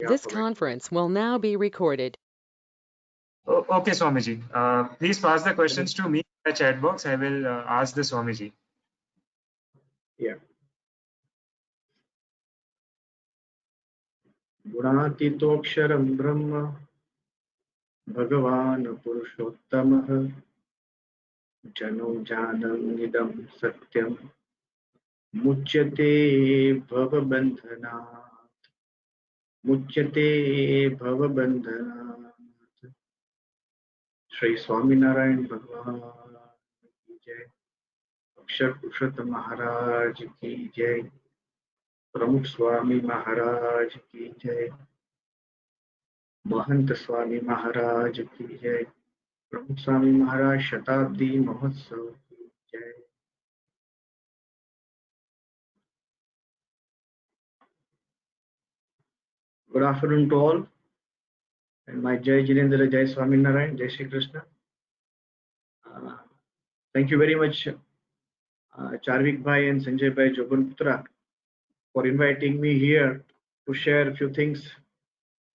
This conference will now be recorded. Okay, Swamiji. Please pass the questions to me in the chat box. I will ask the Swamiji. Yeah. Gunatitoksharam Brahma Bhagavan Purushottamah Jano Janam Nidam Satyam Muchyate Bhavabandhanat Muchyate Bhavabandhanat. Shri Swaminarayan Bhagwan ki jai. Akshar Purushottam Maharaj ki jai. Pramukh Swami Maharaj ki jai. महंत स्वामी महाराज की जय. प्रमुख स्वामी महाराज शताब्दी महोत्सव की जय. Good afternoon to all, and my Jai Jinendra, Jai Swaminarayan, Jai Shri Krishna. Thank you very much, Charvik Bhai and Sanjay Bhai Jogunputra, for inviting me here to share a few things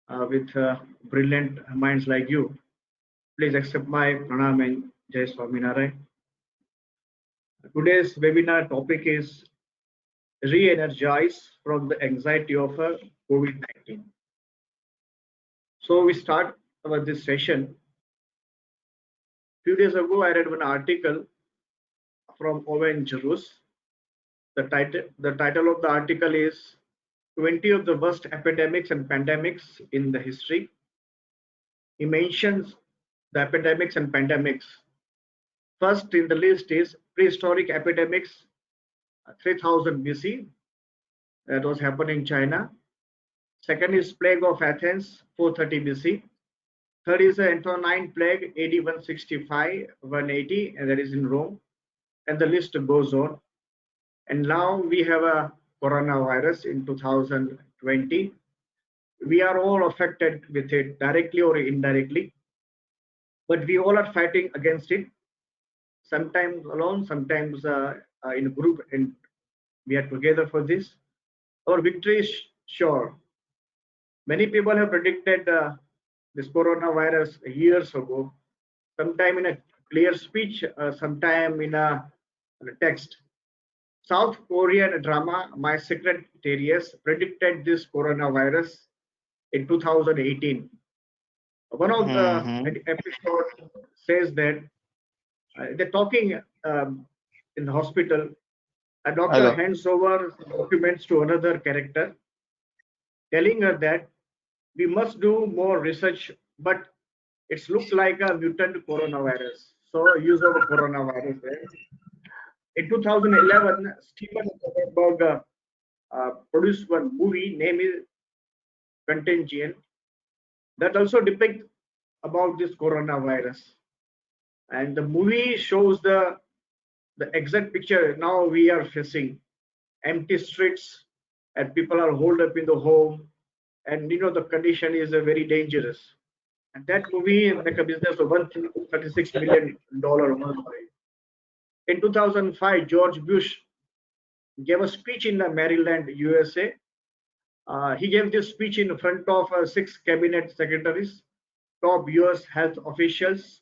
with brilliant minds like you. Please accept my pranam and Jai Swaminarayan. Today's webinar topic is re-energize from the anxiety of COVID-19. So we start this session. Few days ago, I read one article from Owen Jarus. The title of the article is 20 of the worst epidemics and pandemics in the history. He mentions the epidemics and pandemics. First in the list is prehistoric epidemics, 3000 BC. That was happening in China. Second is plague of Athens, 430 BC. Third is the Antonine plague, AD 165-180, and that is in Rome. And the list goes on. And now we have a coronavirus in 2020. We are all affected with it directly or indirectly, but we all are fighting against it. Sometimes alone, sometimes in a group, and we are together for this. Our victory is sure. Many people have predicted this coronavirus years ago, sometime in a clear speech, sometime in a text. South Korean drama My Secret Terrors predicted this coronavirus in 2018. One of the episodes says that they're talking in the hospital. A doctor hands over documents to another character, telling her that we must do more research, but it looks like a mutant coronavirus. So use of coronavirus there. In 2011, Steven Soderbergh produced one movie named Contagion that also depicts about this coronavirus. And the movie shows the exact picture now we are facing. Empty streets, and people are holed up in the home, and the condition is very dangerous. And that movie make a business of $136 million worldwide. In 2005, George Bush gave a speech in Maryland, USA. He gave this speech in front of 6 cabinet secretaries, top US health officials,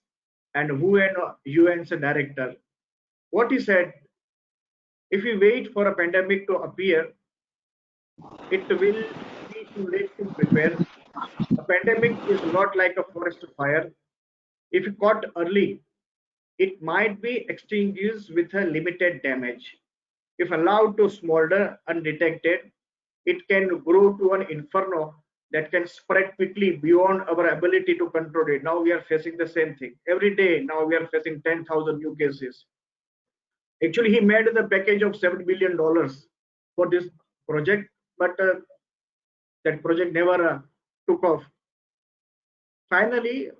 and UN's director. What he said: if we wait for a pandemic to appear, it will be too late to prepare. A pandemic is not like a forest fire. If caught early, it might be extinguished with a limited damage. If allowed to smolder undetected, it can grow to an inferno that can spread quickly beyond our ability to control it. Now we are facing the same thing. Every day now we are facing 10,000 new cases. Actually, he made the package of $7 billion for this project, but that project never took off. Finally,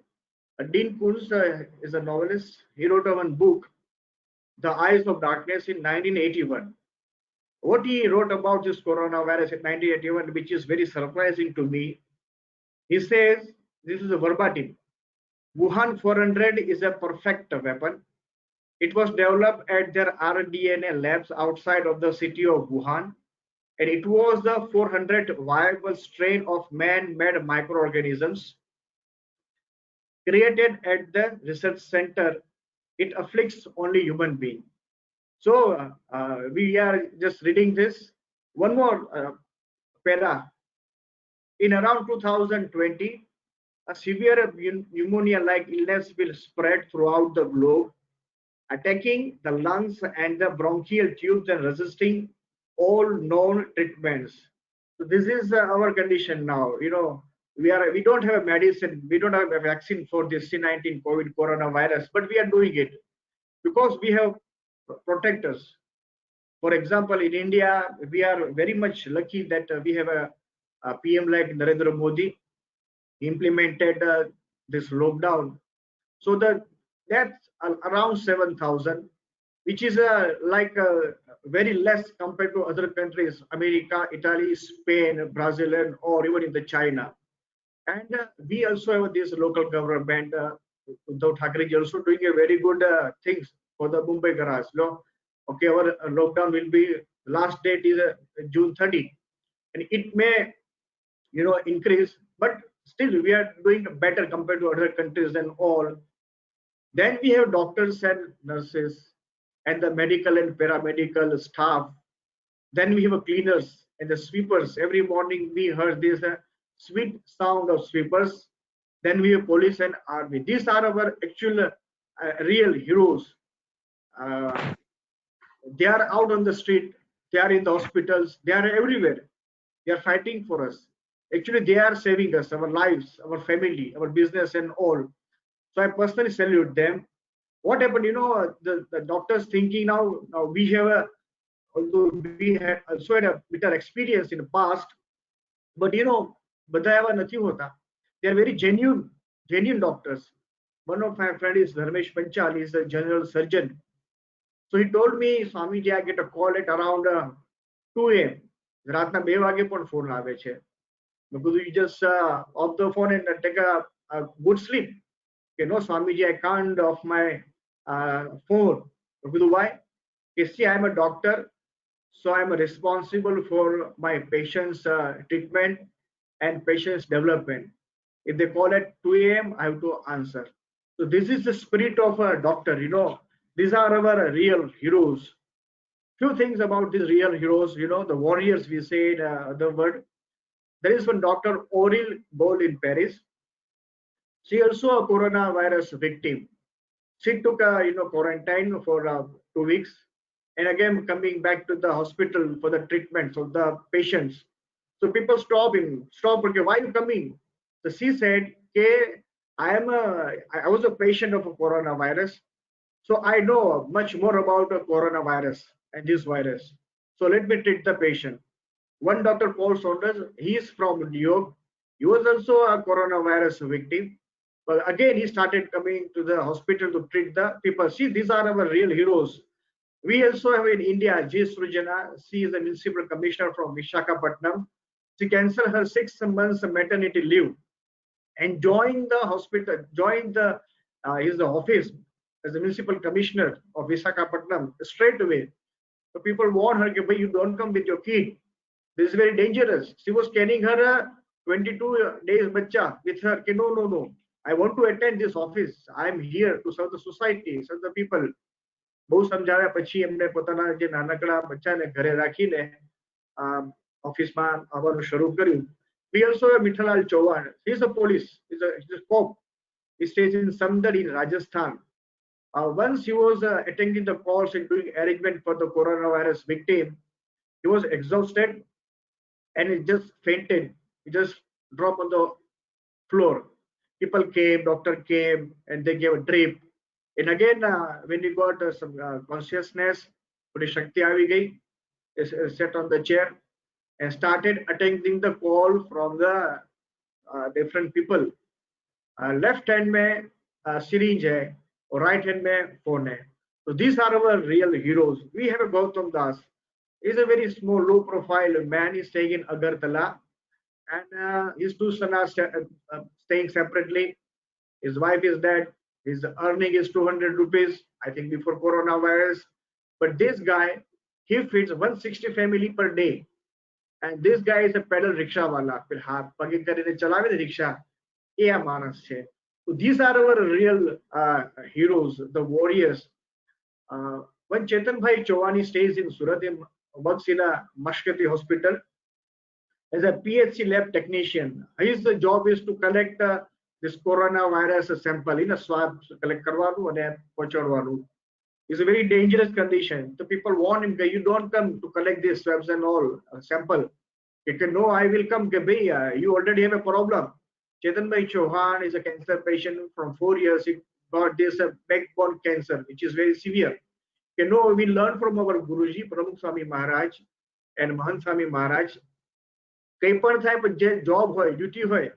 Dean Koontz is a novelist. He wrote one book, The Eyes of Darkness, in 1981. What he wrote about this coronavirus in 1981, which is very surprising to me, he says, this is a verbatim: Wuhan 400 is a perfect weapon. It was developed at their rDNA labs outside of the city of Wuhan. and it was the 400 viable strain of man-made microorganisms created at the research center. It afflicts only human being. So we are just reading this. One more para. In around 2020, a severe pneumonia-like illness will spread throughout the globe, attacking the lungs and the bronchial tubes and resisting all known treatments. So this is our condition now. We don't have a medicine, we don't have a vaccine for this C-19 COVID coronavirus, but we are doing it because we have protectors. For example, in India, we are very much lucky that we have a PM like Narendra Modi. He implemented this lockdown. So that's around 7,000, which is very less compared to other countries, America, Italy, Spain, Brazil, or even in the China. And we also have this local government. Uddhav Thackeray is also doing a very good things for the Mumbai garage. Okay, our lockdown will be, last date is June 30, and it may increase, but still we are doing better compared to other countries and all. Then we have doctors and nurses and the medical and paramedical staff. Then we have cleaners and the sweepers. Every morning we heard this sweet sound of sweepers. Then we have police and army. These are our actual real heroes. They are out on the street, they are in the hospitals, they are everywhere. They are fighting for us. Actually, they are saving us, our lives, our family, our business, and all. So I personally salute them. What happened, the doctors thinking now we have although we had also had a bitter experience in the past, but બધા એવા નથી હોતા. They are very genuine doctors. One of my friends is Dharmesh Panchal, he is a general surgeon. So he told me, Swamiji, I get a call at around 2 a.m. રાતના 2 વાગે પણ phone આવે છે. Because you just off the phone and take a good sleep. No, Swamiji, I can't off my phone. Because why? You see, I'm a doctor, so I'm responsible for my patient's treatment and patient's development. If they call at 2 a.m., I have to answer. So this is the spirit of a doctor. These are our real heroes. Few things about these real heroes. The warriors, we say the word. There is one Dr. Auril Bol in Paris. She also a coronavirus victim. She took a quarantine for 2 weeks, and again coming back to the hospital for the treatments of the patients. So people stop him. Okay, why are you coming? So she said, okay, I was a patient of a coronavirus, so I know much more about the coronavirus and this virus. So let me treat the patient. One Dr. Paul Saunders, he is from New York. He was also a coronavirus victim. But again, he started coming to the hospital to treat the people. See, these are our real heroes. We also have in India, J. Srujana. She is a municipal commissioner from Visakhapatnam. She canceled her 6 months maternity leave and joined the hospital, joined his office as a municipal commissioner of Visakhapatnam straight away. So people warn her, but you don't come with your kid. This is very dangerous. She was carrying her 22 days bacha with her. No. I want to attend this office. I am here to serve the society, serve the people. બહુ સમજાવ્યા પછી એમને પોતાના જે નાનકડા બચ્ચાને ઘરે રાખીને ઓફિસમાં આવવાનું શરૂ કર્યું. We also have Mithalal Chauhan. He is a police. He's a cop. He stays in Samdar in Rajasthan. Once he was attending the calls and doing arrangement for the coronavirus victim, he was exhausted and he just fainted. He just dropped on the floor. People came, doctor came, and they gave a drip. And again, when he got some consciousness, थोड़ी शक्ति आवी गई, sat on the chair and started attending the call from the different people. Left hand में syringe है और right hand में phone है. So these are our real heroes. We have a Gautam Das. He's a very small, low profile man. He's staying in Agartala, and his 2 sons are staying separately. His wife is dead. His earning is 200 rupees, I think, before coronavirus. But this guy, he feeds 160 family per day. and this guy is a pedal rickshaw wala, फिर हाथ पगे કરીને ચલાવે ને rickshaw, એ આ માણસ છે. So these are our real heroes, the warriors. When Chetan Bhai Chowani stays in Surat, he works in a Mashkati hospital as a PHC lab technician. His job is to collect this coronavirus sample in a swab, collect karવાનું અને પહોંચાડવાનું. It's a very dangerous condition. So people warn him that you don't come to collect these swabs and all sample. He can, no, I will come. You already have a problem. Chetan Bhai Chauhan is a cancer patient from 4 years. He got this backbone cancer, which is very severe. You know, we learn from our Guruji, Pramukh Swami Maharaj and Mahant Swami Maharaj. કંઈ પણ થાય પણ જે job હોય, duty હોય,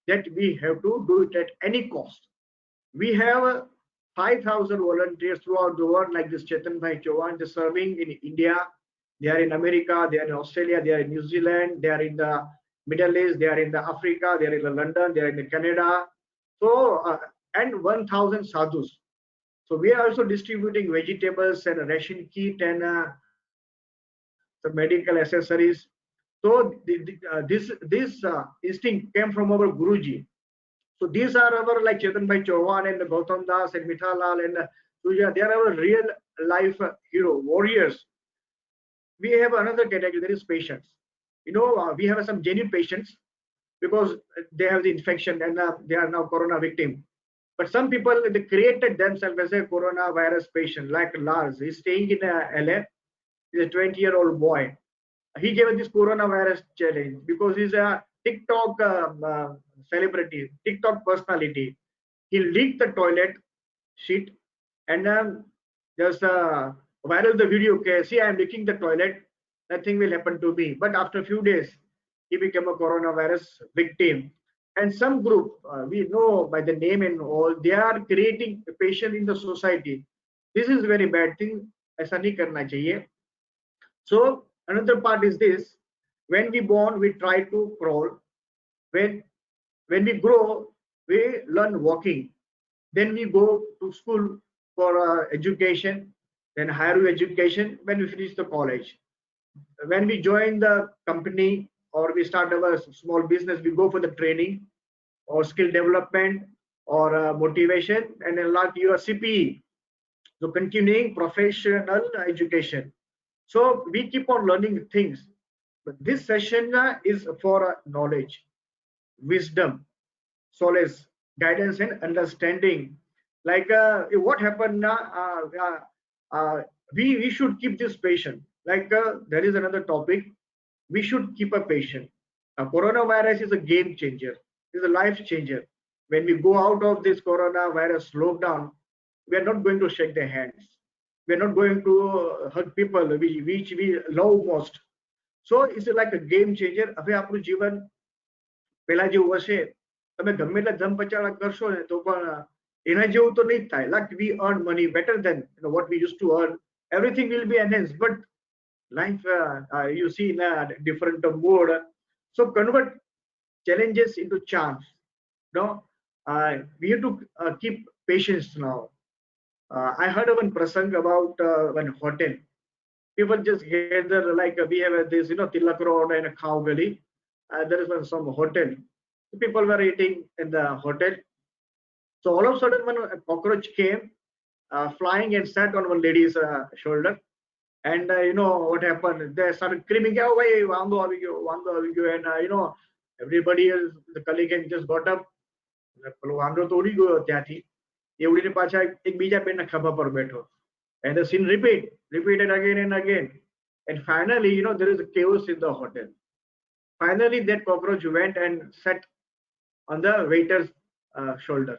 that we have to do it at any cost. We have 5,000 volunteers throughout the world like this Chetan Bhai Chauhan. They're serving in India, they are in America, they are in Australia, they are in New Zealand, they are in the Middle East, they are in the Africa, they are in the London, they are in the Canada. So, and 1,000 sadhus. So we are also distributing vegetables and a ration kit and some medical accessories. So this instinct came from our Guruji. So these are our like Chetan Bhai Chauhan and Gautam Das and Mithalal and Suja. They are our real life hero warriors. We have another category, that is patients. You know, we have some genuine patients because they have the infection and they are now corona victim. But some people, they created themselves as a coronavirus patient, like Lars. He's staying in LA. He's a 20-year-old boy. He gave this coronavirus challenge because he's a TikTok celebrity, TikTok personality. He leaked the toilet sheet and just viral the video. Okay, see, I'm leaking the toilet. Nothing will happen to me. But after a few days, he became a coronavirus victim. And some group, we know by the name and all, they are creating a patient in the society. This is a very bad thing. ऐसा नहीं करना चाहिए. So another part is this: when we born, we try to crawl. When we grow, we learn walking. Then we go to school for education, then higher education. When we finish the college, when we join the company or we start our small business, we go for the training or skill development or motivation and unlock your CPE. So continuing professional education. So we keep on learning things. But this session is for knowledge, wisdom, solace, guidance, and understanding. Like what happened we should keep this patient. Like there is another topic. We should keep a patient. Coronavirus is a game changer. It's a life changer. When we go out of this coronavirus lockdown, we are not going to shake their hands. We are not going to hug people which we love most. So it's like a game changer. હવે આપણું જીવન પહેલા જેવું હશે. તમે ગમે એટલા ધમ પચાળા કરશો ને તો પણ એના જેવું તો નહીં થાય. Like we earn money better than what we used to earn. Everything will be enhanced. But life, you see in a different mode. So convert challenges into chance. We have to keep patience now. I heard of one prasang about one hotel. People just gather, like we have this, Tilak Road and a Cow Gully. There is some hotel. People were eating in the hotel. So all of a sudden, when a cockroach came, flying and sat on one lady's shoulder. And you know what happened? They started screaming, "Oh, wait, Wando Avigo," and everybody else, the colleague just got up. Wando તો ઉડી ગયો ત્યાંથી. એ ઉડીને પાછા એક બીજા બેનના ખભા પર બેઠો. And the scene repeated again and again. And finally, there is a chaos in the hotel. Finally, that cockroach went and sat on the waiter's shoulder.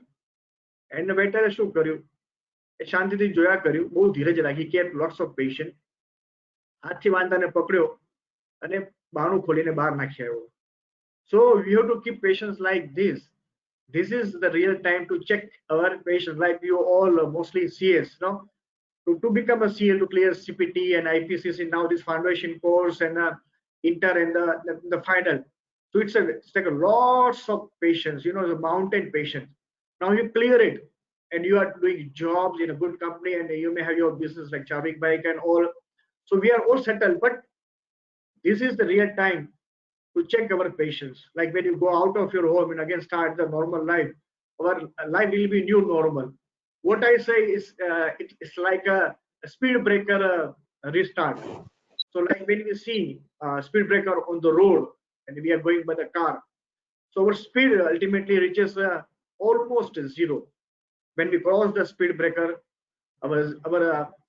And the waiter શું કર્યું? શાંતિથી જોયા કર્યું, બહુ ધીરજ રાખી. He kept lots of patience. હાથથી વાંદાને પકડ્યો અને બારણું ખોલીને બહાર નાખી આવ્યો. So we have to keep patience like this. This is the real time to check our patients. Like you all mostly CS, to become a CL, to clear CPT and IPCC, now this foundation course and inter and the final. So it's like lots of patients, the mountain patients. Now you clear it and you are doing jobs in a good company and you may have your business like Chavik Bike and all. So we are all settled, but This is the real time to check our patience. Like when you go out of your home and again start the normal life, our life will be new normal. What I say is it's like a speed breaker restart. So like when we see speed breaker on the road and we are going by the car, so our speed ultimately reaches almost zero. When we cross the speed breaker, our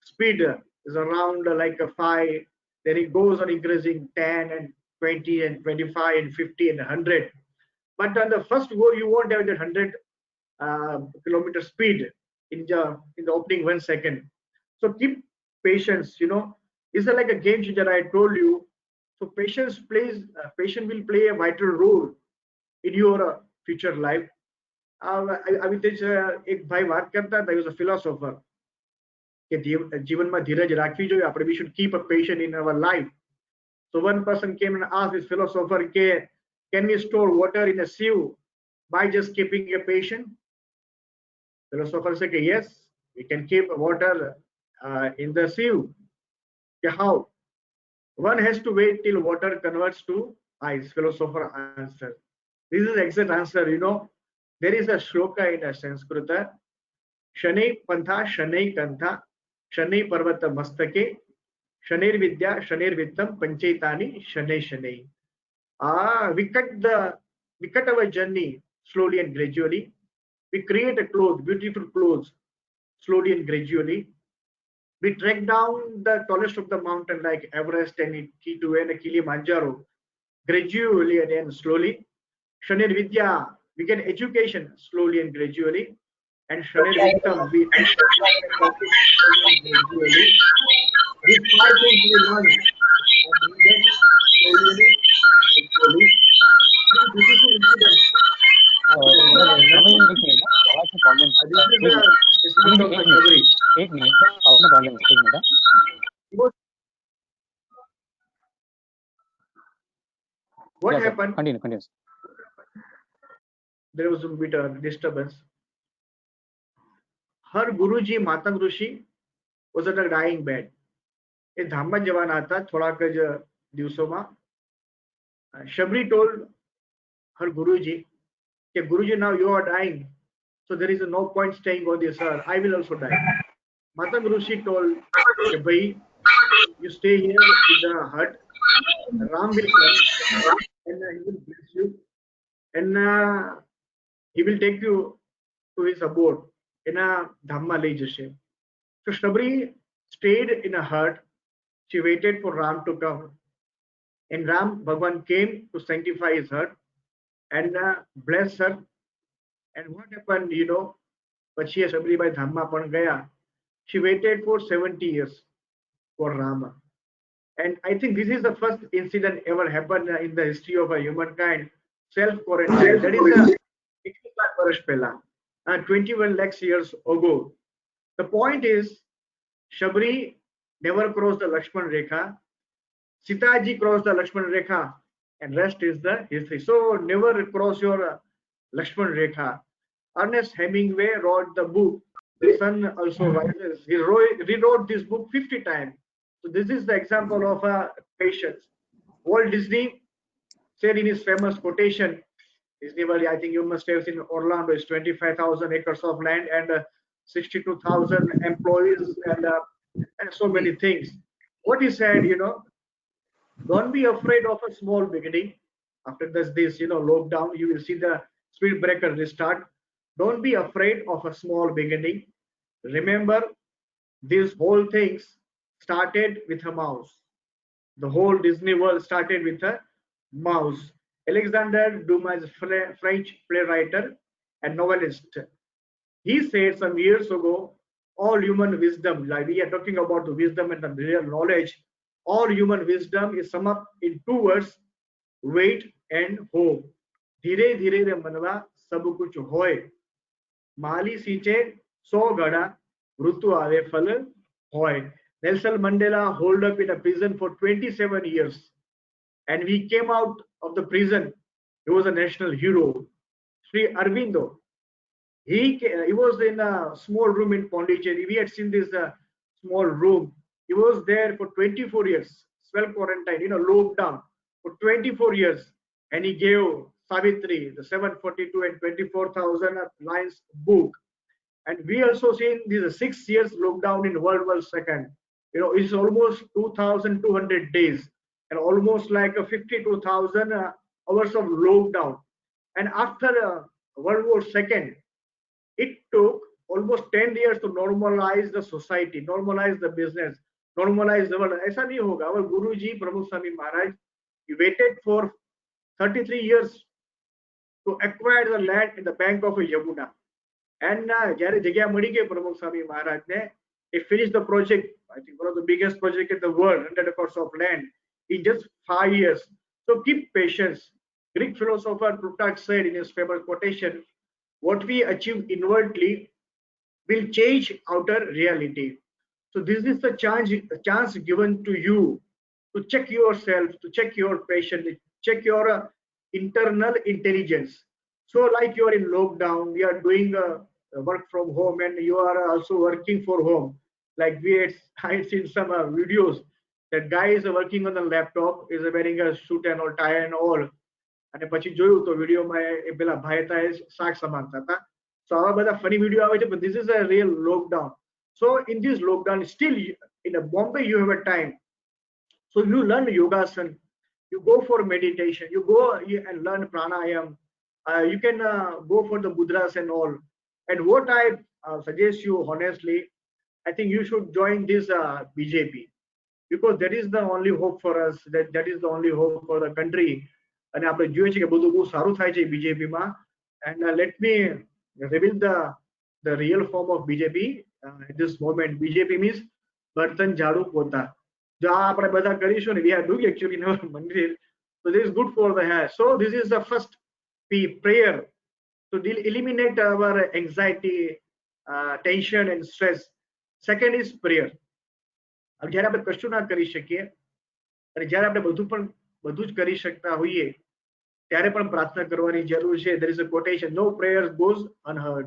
speed is around like a 5, then it goes on increasing 10 and 20 and 25 and 50 and 100. But on the first go, you won't have that 100 kilometer speed in the opening 1 second. So keep patience. It's like a game changer. I told you. So patience will play a vital role in your future life. આવી એક ભાઈ વાત કરતા હતા, he was a philosopher, કે જીવનમાં ધીરજ રાખવી જોઈએ આપણે. We should keep a patient in our life. So one person came and asked this philosopher, can we store water in a sieve by just keeping a patient? Philosopher said, yes, we can keep water in the sieve. How? One has to wait till water converts to ice. Philosopher answered. This is the exact answer. There is a shloka in a Sanskrit. Shanai pantha, Shanai kantha, Shanai parvata mastake, Shanir vidya, Shanir vittam, panchaitani, Shanai Shanai. We cut our journey slowly and gradually. We create a clothes, beautiful clothes, slowly and gradually. We trek down the tallest of the mountain like Everest and K2 and Kilimanjaro, gradually and then slowly. Shanir Vidya, we get education slowly and gradually. And Shanir Vittam, we gradually. These 5 things we learn, and we get slowly and gradually. Three beautiful incidents. एक minute आवाज में problem This is the incident of the Shabri. एक minute आवाज में problem एक minute What happened? Continue There was a bit of disturbance. Her Guruji, Matang Rishi, was at a dying bed. એ ધામમાં જવાના હતા થોડાક જ દિવસોમાં. Shabri told her Guruji, okay, Guruji, now you are dying, so there is no point staying on this earth. I will also die. Matang Rishi told, okay, bhai, you stay here in the hut. Ram will come and he will bless you, and he will take you to his abode. એના ધામમાં લઈ જશે. So Shabri stayed in a hut. She waited for Ram to come, and Ram Bhagwan came to sanctify his hut and bless her. And what happened, પછી Shabri ધામમાં પણ ગયા. She waited for 70 years for Rama. And I think this is the first incident ever happened in the history of a humankind. Self-quarantine. That is 61 વર્ષ પહેલા, 21 lakhs years ago. The point is, Shabri never crossed the Lakshman Rekha. Sitaji crossed the Lakshman Rekha, and rest is the history. So never cross your Lakshman Rekha. Ernest Hemingway wrote the book The Sun Also Rises. He rewrote this book 50 times. So this is the example of patience. Walt Disney said in his famous quotation, Disney World, I think you must have seen Orlando, is 25,000 acres of land and 62,000 employees and so many things. What he said, don't be afraid of a small beginning. After this lockdown, you will see the speed breaker restart. Don't be afraid of a small beginning. Remember, these whole things started with a mouse. The whole Disney World started with a mouse. Alexander Dumas, French playwright and novelist, he said some years ago, all human wisdom, like we are talking about the wisdom and the real knowledge, all human wisdom is summed up in 2 words: wait and hope. ધીરે ધીરે રે મનવા સબ કુછ હોય, માલી सींचे 100 ઘડા, ઋતુ આવે ફલ હોય. Nelson Mandela holed up in a prison for 27 years, and we came out of the prison. He was a national hero. Sri Aurobindo, he was in a small room in Pondicherry. We had seen this small room. He was there for 24 years, self-quarantine, locked down for 24 years. And he gave Savitri the 742 and 24,000 lines book. And we also seen these 6 years lockdown in World War II. It's almost 2,200 days and almost like a 52,000 hours of lockdown. And after World War II, it took almost 10 years to normalize the society, normalize the business, normalize the world. ऐसा नहीं होगा. Our Guruji, Pramukh Swami Maharaj, he waited for 33 years to acquire the land in the bank of Yamuna. And જ્યારે જગ્યા મળી ગઈ પ્રમુખ સ્વામી મહારાજને, he finished the project, I think one of the biggest project in the world, 100 acres of land in just 5 years. So keep patience. Greek philosopher Plutarch said in his famous quotation, what we achieve inwardly will change outer reality. So this is the chance given to you to check yourself, to check your patience, check your internal intelligence. So like you are in lockdown, we are doing work from home and you are also working for home. Like I had seen some videos that guy is working on the laptop, is wearing a suit and all, tie and all. અને પછી જોયું તો વિડીયોમાં એ પેલા ભાઈ હતા એ શાક સમારતા હતા. So આવા બધા funny video આવે છે, but this is a real lockdown. So in this lockdown, still in Bombay you have a time. So you learn yogasana, you go for meditation, you go and learn pranayam. You can go for the mudras and all. And what I suggest you honestly, I think you should join this BJP, because that is the only hope for us. That is the only hope for the country. And આપણે જોઈએ છે કે બધું બહુ સારું થાય છે બીજેપીમાં. And let me reveal the real form of BJP at this moment. BJP means બર્તન ઝાડુ પોતા. જો આ આપણે બધા કરીશું ને, we are doing actually in our મંદિર, so this is good for the hair. So this is the first prayer to eliminate our anxiety, tension and stress. Second is prayer. જ્યારે આપણે કશું ના કરી શકીએ અને જ્યારે આપણે બધું જ કરી શકતા હોઈએ ત્યારે પણ પ્રાર્થના કરવાની જરૂર છે. There is a quotation, no prayer goes unheard.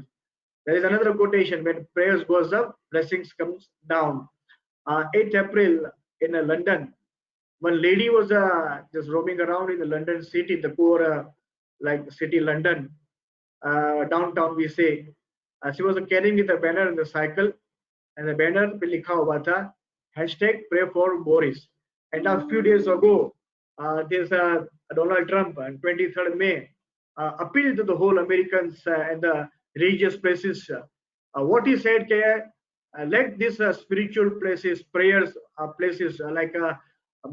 There is another quotation, when prayers goes up, blessings comes down. 8th April in London, one lady was just roaming around in the London city, the poor like city London, downtown we say. She was carrying with a banner in the cycle, and the banner पे लिखा हुआ था #pray for Boris. And a few days ago, there's Donald Trump on 23rd May appealed to the whole Americans and the religious places. What he said, let these spiritual places, prayers places like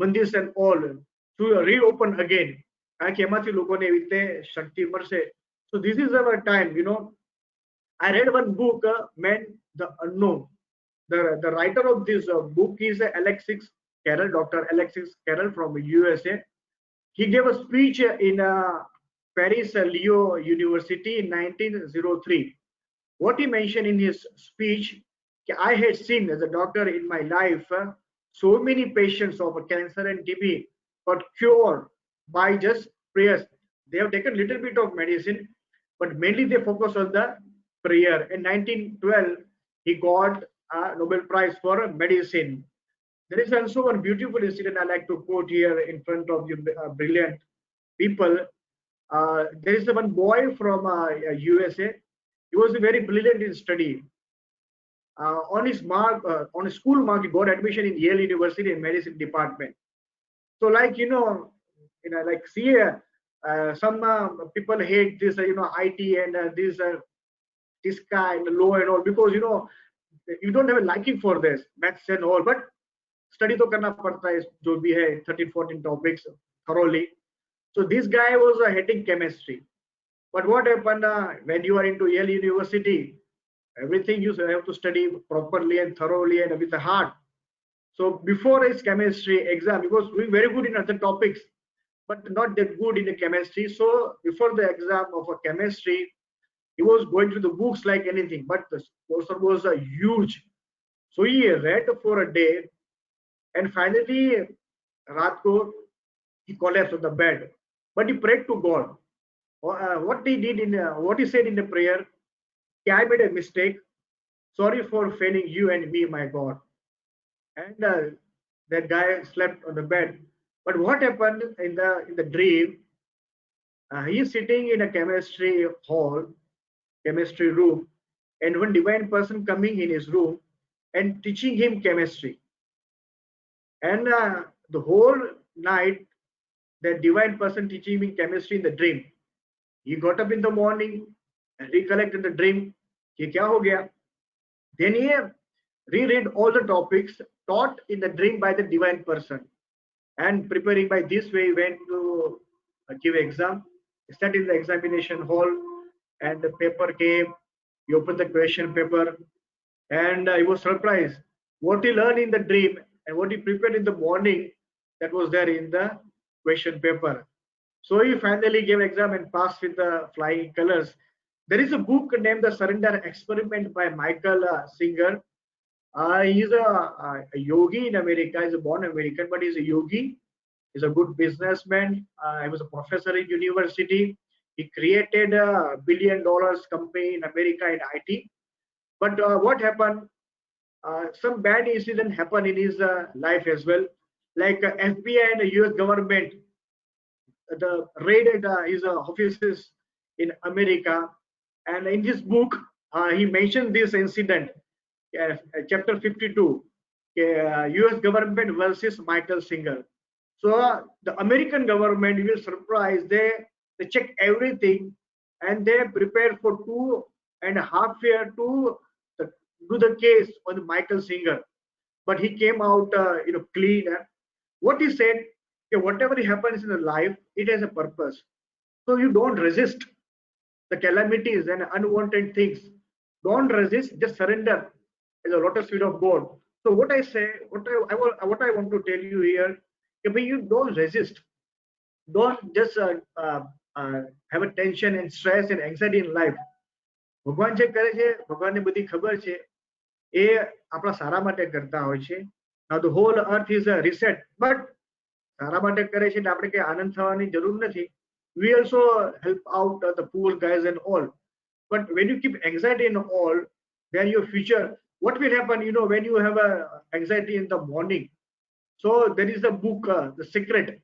mandirs and all to reopen again. કારણ કે એમાંથી લોકોને એવી રીતે શક્તિ મળશે. So this is our time. I read one book, Man the Unknown. The writer of this book is Alexis Carrel, Dr. Alexis Carrel from USA. He gave a speech in Paris Leo University in 1903. What he mentioned in his speech, I had seen as a doctor in my life so many patients of cancer and TB got cured by just prayers. They have taken a little bit of medicine, but mainly they focus on the prayer. In 1912, he got a Nobel Prize for medicine. There is also one beautiful incident I like to quote here in front of you, brilliant people. There is one boy from USA. He was very brilliant in study. On his school mark, he got admission in Yale University in medicine department. So, like like see, some people hate this, IT and this guy and law and all, because you don't have a liking for this maths and all, but study to karna padta hai jo bhi hai 13-14 topics thoroughly. So this guy was hating chemistry, but what happened when you are into Yale University, everything you have to study properly and thoroughly and with the heart. So before his chemistry exam, he was doing very good in other topics, but not that good in the chemistry. So before the exam of a chemistry, he was going through the books like anything, but the question was huge. So he read for a day, and finally, Ratko, he collapsed on the bed. But he prayed to God. What he said in the prayer, I made a mistake. Sorry for failing you and me, my God. And that guy slept on the bed. But what happened in the dream? He is sitting in a chemistry hall, chemistry room, and one divine person coming in his room and teaching him chemistry. And the whole night, that divine person teaching him chemistry in the dream. He got up in the morning and recollected the dream. कि क्या हो गया? Then he reread all the topics taught in the dream by the divine person, and preparing by this way went to give exam. Sat in the examination hall, and the paper came. He opened the question paper, and he was surprised. What he learned in the dream and what he prepared in the morning, that was there in the question paper. So he finally gave exam and passed with the flying colors. There is a book named The Surrender Experiment by Michael Singer. He's a yogi in America. He's a born American, but he's a yogi. He's a good businessman. He was a professor in university. He created a $1 billion company in America in IT. But what happened? Some bad incident happened in his life as well. Like FBI and the US government, the raided his offices in America. And in this book, he mentioned this incident, chapter 52, US government versus Michael Singer. So the American government will surprise. They check everything, and they prepared for 2.5 years to do the case on Michael Singer. But he came out, clean. What he said, okay, whatever happens in the life, it has a purpose. So you don't resist the calamities and unwanted things. Don't resist, just surrender as a lotus feet of God. So what I say, what I want to tell you here, if you don't resist, don't just have a tension and stress and anxiety in life. ભગવાન જે કરે છે, ભગવાનને બધી ખબર છે, એ આપણા સારા માટે કરતા હોય છે. Now the whole earth is a reset, but સારા માટે કરે છે એટલે આપણે કઈ આનંદ થવાની જરૂર નથી. We also help out the poor guys and all. But when you keep anxiety and all, then your future, what will happen, when you have a anxiety in the morning? So there is a book, The Secret,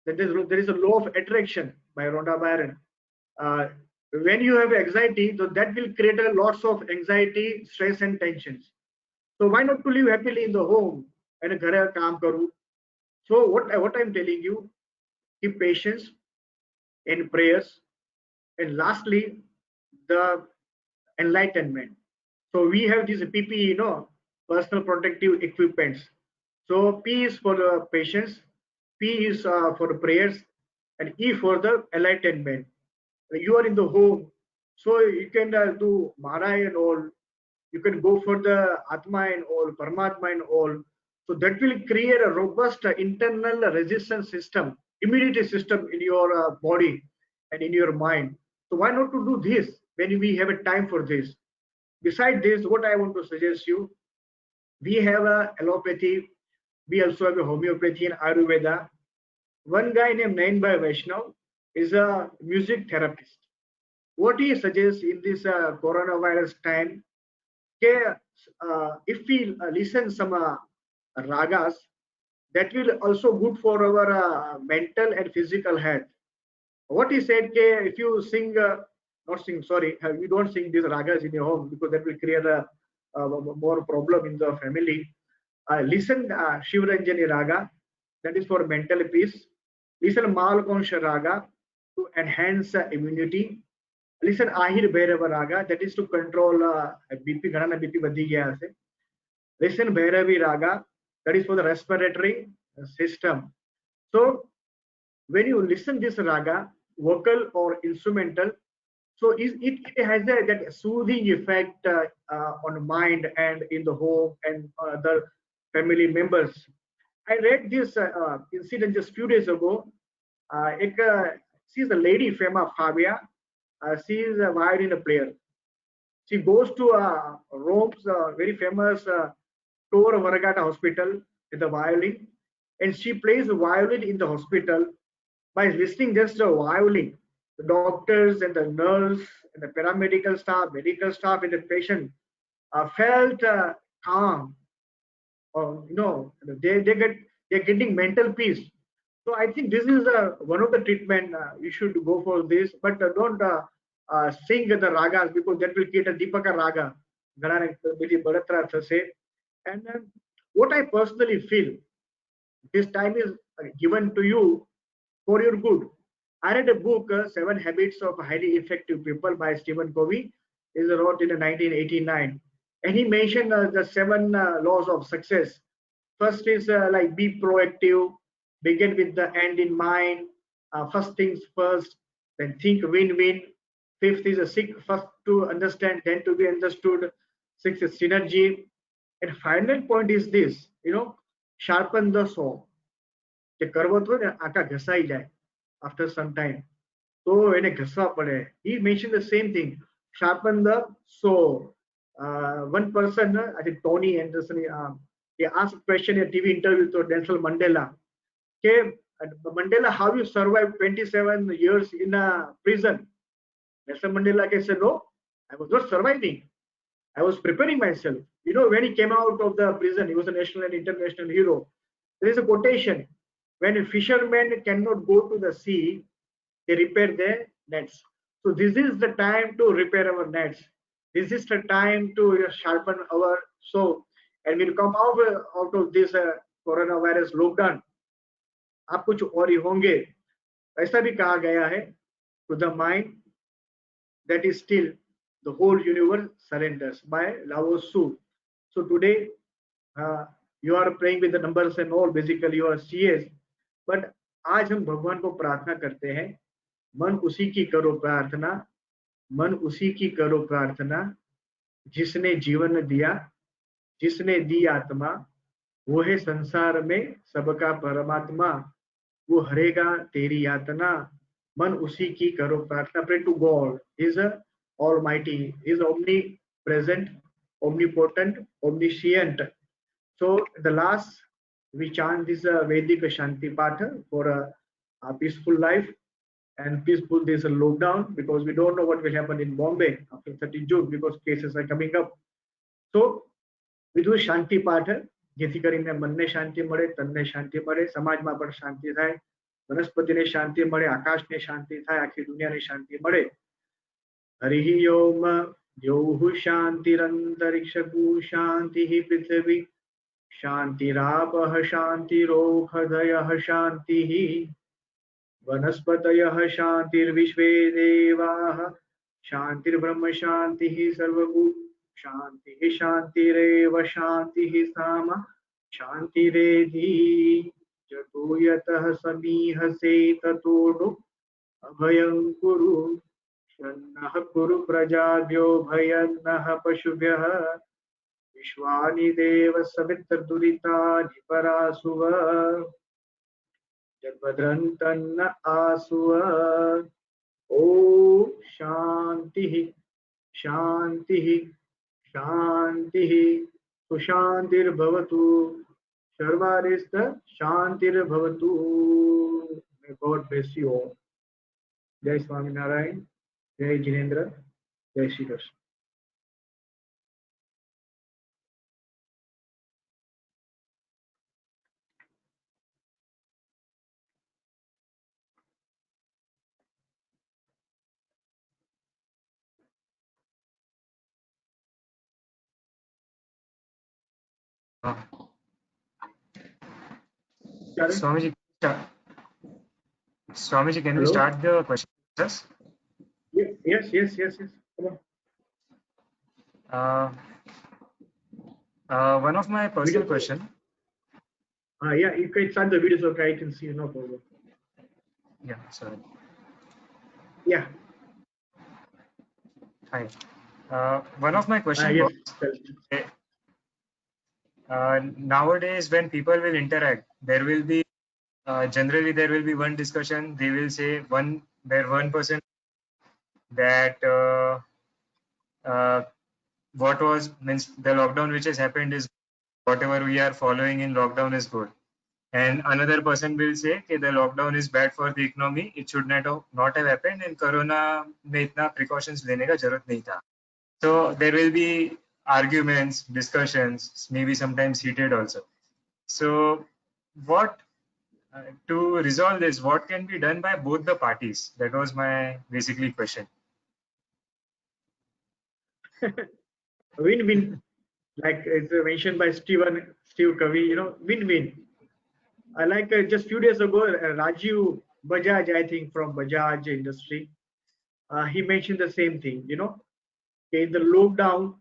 that there is a law of attraction by Rhonda Byron. When you have anxiety, so that will create a lots of anxiety, stress and tensions. So why not to live happily in the home and ઘરે કામ કરવું? So what I'm telling you, keep patience and prayers, and lastly, the enlightenment. So we have this PPE, personal protective equipments. So P is for the patience, P is for the prayers, and E for the enlightenment. You are in the home, so you can do Mara and all. You can go for the Atma and all, Paramatma and all. So that will create a robust internal resistance system, immunity system in your body and in your mind. So why not to do this when we have a time for this? Besides this, what I want to suggest you, we have a allopathy, we also have a homeopathy and Ayurveda. One guy named Nainbhai Vaishnav is a music therapist. What he suggests in this coronavirus time, if we listen some ragas, that will also good for our mental and physical health. What he said, if you sing, not sing, sorry, you don't sing these ragas in your home because that will create a more problem in the family. Listen Shivaranjani Raga, that is for mental peace. Listen Malakonsha Raga to enhance immunity. Listen Ahir Bhairava Raga, that is to control BP, Gharana BP vadi gaya ase. Listen Bhairavi Raga, that is for the respiratory system. So when you listen this raga, vocal or instrumental, so it has that soothing effect on mind and in the home and other family members. I read this incident just few days ago. She's a lady, Fema Fabia. She is a violin player. She goes to Rome's very famous Tor Vergata Hospital with the violin, and she plays the violin in the hospital. By listening just the violin, the doctors and the nurse and the paramedical staff, medical staff, and the patient felt calm they're getting mental peace. So I think this is one of the treatment you should go for this, but don't sing the ragas because that will create a Deepaka raga. ઘણાને બધી બળતરા થશે. And what I personally feel, this time is given to you for your good. I read a book, Seven Habits of Highly Effective People by Stephen Covey. It was wrote in 1989, and he mentioned the seven laws of success. First is like be proactive, begin with the end in mind, first things first, then think win-win. Fifth is a seek first to understand, then to be understood. Sixth is synergy. And final point is this, sharpen the saw. જે કરવો તો ને આટા ઘસાઈ જાય after some time. તો એને ઘસવા પડે. He mentioned the same thing. Sharpen the saw. One person, I think Tony Anderson, he asked a question in a TV interview to Nelson Mandela. Okay, Mandela, how you survived 27 years in a prison? Nelson Mandela said, no, I was not surviving. I was preparing myself. When he came out of the prison, he was a national and international hero. There is a quotation. When fishermen cannot go to the sea, they repair their nets. So this is the time to repair our nets. This is the time to sharpen our saw. And we'll come out of this coronavirus lockdown. आप कुछ और ही होंगे. ऐसा भी कहा गया है, to the mind that is still, the whole universe surrenders, by Lao Tzu. So today, you are playing with the numbers and all, basically you are CS. But आज हम भगवान को प्रार्थना करते हैं, मन उसी की करो प्रार्थना, मन उसी की करो प्रार्थना, जिसने जीवन दिया, जिसने दी आत्मा, वो है संसार में सबका परमात्मा, वो हरेगा तेरी यातना, मन उसी की करो प्रार्थना. Pray to God. He is almighty, He is omnipresent, omnipotent, omniscient. So the last, we chant this Vedic Shanti Patha for a peaceful life and peaceful this lockdown, because we don't know what will happen in Bombay after 30 June because cases are coming up. So we do Shanti Patha, જેથી કરીને મનને શાંતિ મળે, તનને શાંતિ મળે, સમાજમાં પણ શાંતિ થાય, વનસ્પતિને શાંતિ મળે, આકાશને શાંતિ થાય, આખી દુનિયાને શાંતિ મળે. હરિ ઓમ દ્યૌઃ શાંતિરંતરિક્ષગુ શાંતિઃ પૃથ્વી शांतिरापः शांतिरोषधयः शांतिः वनस्पतयः शांतिर्विश्वे देवाः शांतिर्ब्रह्म शांतिः सर्वभूत शांतिः शांतिरेव शांतिः सामा शांतिरेधि जतो यतः समीहसे ततोऽनु अभयं कुरु शन्नः कुरु प्रजाभ्यो भयन्नः पशुभ्यः विश्वानि देव सवितर्दुरितानि परासुव जन्मद्रन्तन्न आसुव. ॐ शान्तिः शान्तिः शान्तिः सुशान्तिर्भवतु सर्वारिष्ट शान्तिर्भवतु. May God bless you all. जय स्वामी नारायण, जय जिनेन्द्र, जय Shri Krishna. Swamiji, can we start the questions? Yes. Come on. One of my personal question. Yeah, you can start the video so I can see, no problem. Yeah, sorry. Yeah. Hi. One of my questions Yes. Nowadays when people will interact, there will be generally there will be one discussion. They will say one person that what was means the lockdown which has happened is whatever we are following in lockdown is good, and another person will say that the lockdown is bad for the economy, it should not have happened, and corona में इतना precautions लेने का जरूरत नहीं था. So there will be arguments, discussions, maybe sometimes heated also. So, what to resolve this? What can be done by both the parties? That was my basically question. Win-win, like it's mentioned by Steve Covey, win-win. I like just few days ago, Rajiv Bajaj, I think from Bajaj Industry, he mentioned the same thing. Okay, in the lockdown,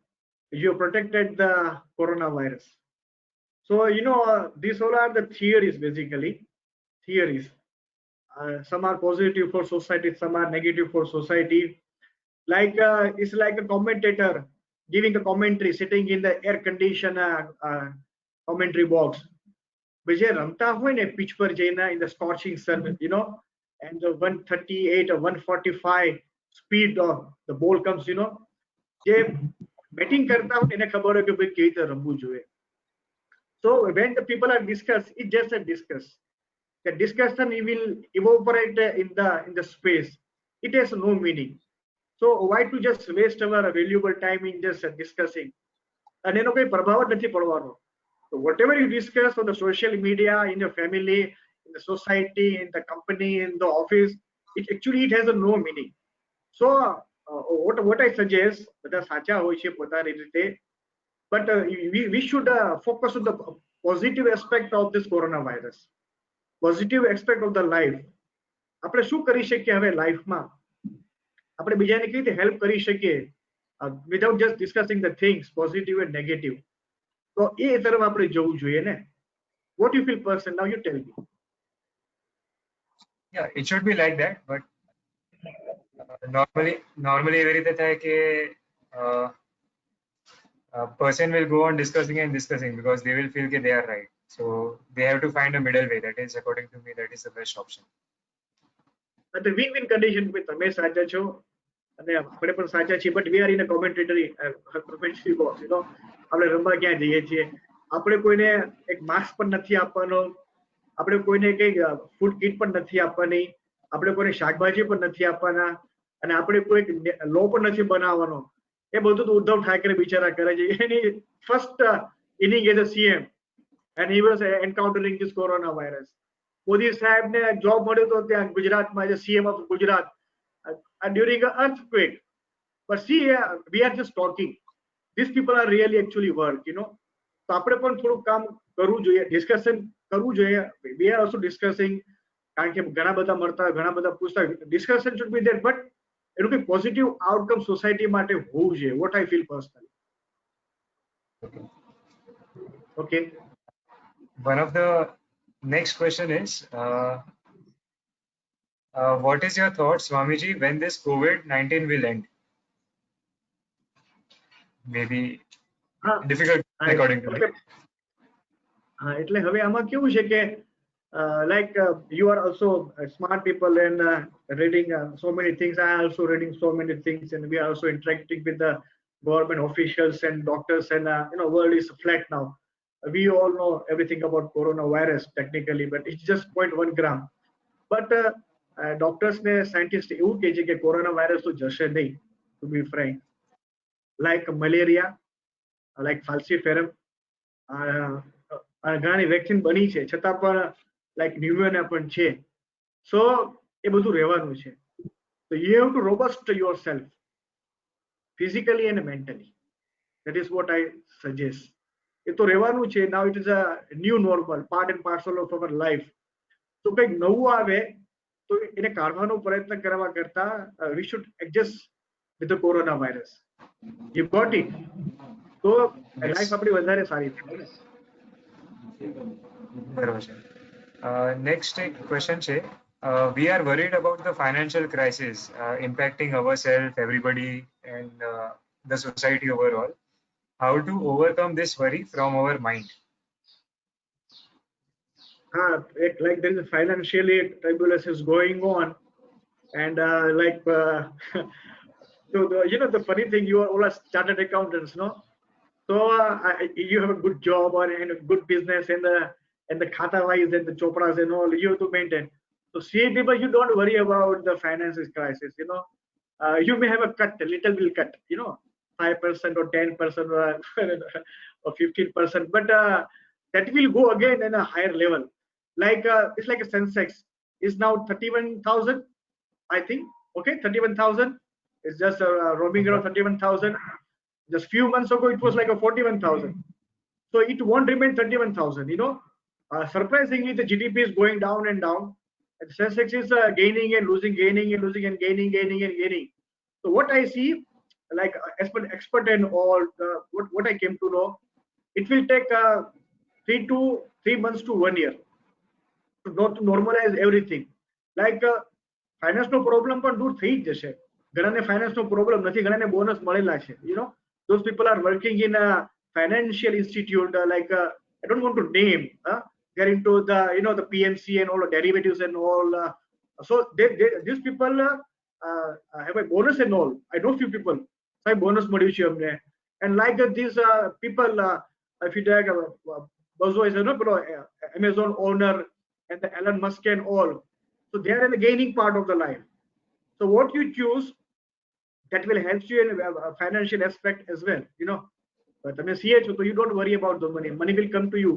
you protected the coronavirus. So these all are the theories basically. Theories. Some are positive for society, some are negative for society. Like it's like a commentator giving a commentary, sitting in the air conditioned commentary box. જે રમતા હોય ને pitch પર જઈને in the scorching sun, and the 138 or 145 speed of the ball comes, જે batting કરતા હોય એને ખબર હોય કે ભાઈ કેવી રીતે રમવું જોઈએ. So when the people are discuss, it's just a discuss. The discussion will evaporate in the space. It has no meaning. So why to just waste our valuable time in just discussing? And એનો કોઈ પ્રભાવ જ નથી પડવાનો. So whatever you discuss on the social media, in your family, in the society, in the company, in the office, it has a no meaning. So what I suggest, બધા સાચા હોય છે પોતાની રીતે, but we should focus on the positive aspect of this coronavirus, positive aspect of the life. આપણે શું કરી શકીએ હવે લાઈફમાં, આપણે બીજાને કેવી રીતે હેલ્પ કરી શકીએ without just discussing the things positive and negative. તો એ તરફ આપણે જવું જોઈએ ને. What you feel person? Now you tell me. Yeah, it should be like that, but normally એવી રીતે થાય કે a person will go on discussing and discussing because they will feel that they are right. So they have to find a middle way. That is, according to me, that is the best option. The win-win condition with તમે સાચા છો અને આપણે પણ સાચા છીએ, but we are in a commentary box, આપણે રમવા ક્યાં જઈએ છીએ, આપણે કોઈને એક માસ્ક પણ નથી આપવાનો, આપણે કોઈને કઈ ફૂડ કિટ પણ નથી આપવાની, આપણે કોઈને શાકભાજી પણ નથી આપવાના, અને આપણે કોઈ લો પણ નથી બનાવવાનો. એ બધું તો ઉદ્ધવ ઠાકરે બિચારા કરે છે. એની first inning as a CM and he was encountering this coronavirus. Modi સાહેબને જોબ મળ્યો તો ત્યાં ગુજરાતમાં as CM of Gujarat during an earthquake. But see, we are just talking. These people are really actually work, તો આપણે પણ થોડું કામ કરવું જોઈએ, ડિસ્કશન કરવું જોઈએ. We are also discussing, કારણ કે ઘણા બધા મળતા, ઘણા બધા પૂછતા, discussion should be there, but એનું કોઈ પોઝિટિવ આઉટકમ સોસાયટી માટે હોવું જોઈએ. What I feel personally. Okay. One of the next question is, what is your thought, Swamiji, when this COVID-19 will end? Maybe difficult according to me. એટલે હવે આમાં કેવું છે કે like you are also smart people and reading so many things. I am also reading so many things, and we are also interacting with the government officials and doctors, and world is flat now. We all know everything about coronavirus technically, but it's just 0.1 gram. But doctors ne scientists એવું કહે છે કે corona virus તો જશે નહીં, to be frank. Like malaria, like falciparum, ઘણી vaccine બની છે છતાં પણ like pneumonia પણ છે. So એ બધું રહેવાનું છે. So you have to robust yourself physically and mentally. That is what I suggest. એ તો રહેવાનું છે. Now it is a new normal, part and parcel of our life. તો કંઈક નવું આવે તો એને કાઢવાનો પ્રયત્ન કરવા કરતા we should adjust with the coronavirus. You got it? તો લાઈફ આપણી વધારે સારી થાય. બરાબર છે. Next question છે, we are worried about the financial crisis impacting ourselves, everybody, and the society overall. How to overcome this worry from our mind? Like there is a financially turbulence is going on, and so the funny thing, you are all chartered accountants, no? So you have a good job and a good business, and the khata wise and the chopras and all you have to maintain. So see people, you don't worry about the finances crisis. You may have a cut, a little will cut, 5% or 10% or 15%, but that will go again in a higher level. Like it's like a Sensex is now 31,000, I think. Okay, 31,000. It's just roaming around 31,000. Just few months ago, it was like a 41,000. So it won't remain 31,000. Surprisingly, the GDP is going down and down. And Sensex is gaining and losing, gaining and losing, and gaining, gaining and gaining. So what I see, like as per expert and all, what I came to know, it will take 3 months to 1 year to normalize everything. Like finance no problem પણ દૂર થઈ જ જશે. ઘણાને finance no problem નથી, ઘણાને bonus મળેલા છે. Those people are working in a financial institute, like I don't want to name. They're into the the PMC and all the derivatives and all. So these people have a bonus and all. I know few people. So bonus મળ્યું છે અમને. And like these people, if you take Bezos is Amazon owner, and the Elon Musk and all. So they are in the gaining part of the life. So what you choose, that will help you in a financial aspect as well. But I mean, so you don't worry about the money. Money will come to you.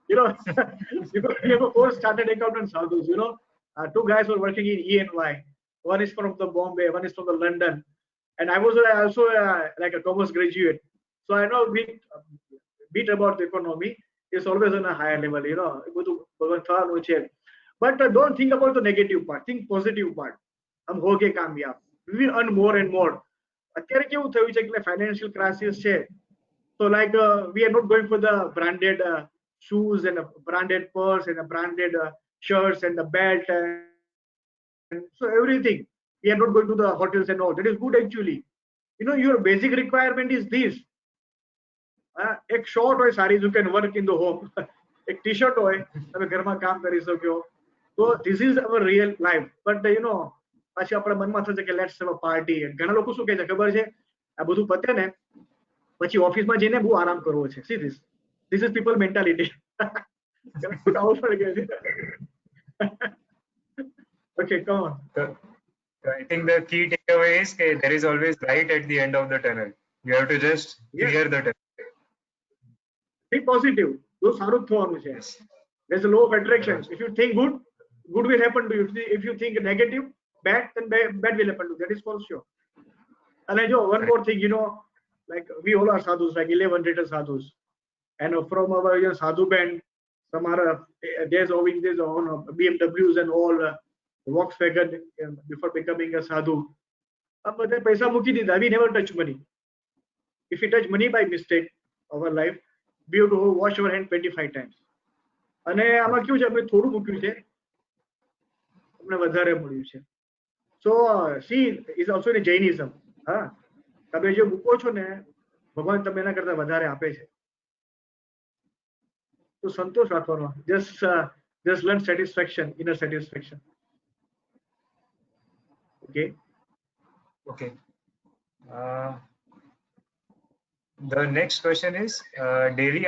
Because we have a 4 started accountants, sadhus. 2 guys were working in E&Y. One is from the Bombay, one is from the London, and I was also like a commerce graduate. So I know bit about the economy. It's always on a higher level. But don't think about the negative part. Think positive part. हम हो के कामयाब. We will earn more and more. અત્યારે કેવું થયું છે કે financial crisis છે. So like we are not going for the branded shoes and a branded purse and a branded shirts and the belt and so everything. We are not going to the hotels and all. That is good actually. Your basic requirement is this. એક short હોય સારી, you can work in the home. એક T-shirt હોય, તમે ઘરમાં કામ કરી શકો. So this is our real life. But પાછી આપણા મનમાં થશે કે let's have a party. ઘણા લોકો શું કહે છે ખબર છે, આ બધું પતે ને પછી ઓફિસમાં જઈને બહુ આરામ કરવો છે. See this is people mentality. Okay, come on. So I think the key takeaway is that there is always light at the end of the tunnel. You have to just clear the tunnel. Be positive. Do સારું થવાનું છે. There's a law of attraction. If you think good will happen to you. If you think negative, bad, then bad will happen to you. That is for sure. And one more thing, like we all are sadhus, like 1100 sadhus. And from our sadhu band, some are there's on BMWs and all, Volkswagen before becoming a sadhu. But then paisa muki dida. We never touch money. If we touch money by mistake of our life, we have to wash our hand 25 times. અને આમાં કેવું છે, આપણે થોડું મૂક્યું છે, તમને વધારે મળ્યું છે. So see, is also in Jainism. તમે જે મૂકો છો ને, ભગવાન તમને એના કરતા વધારે આપે છે. તો સંતોષ રાખવાનો. Just learn satisfaction, inner satisfaction. Okay. The next question is daily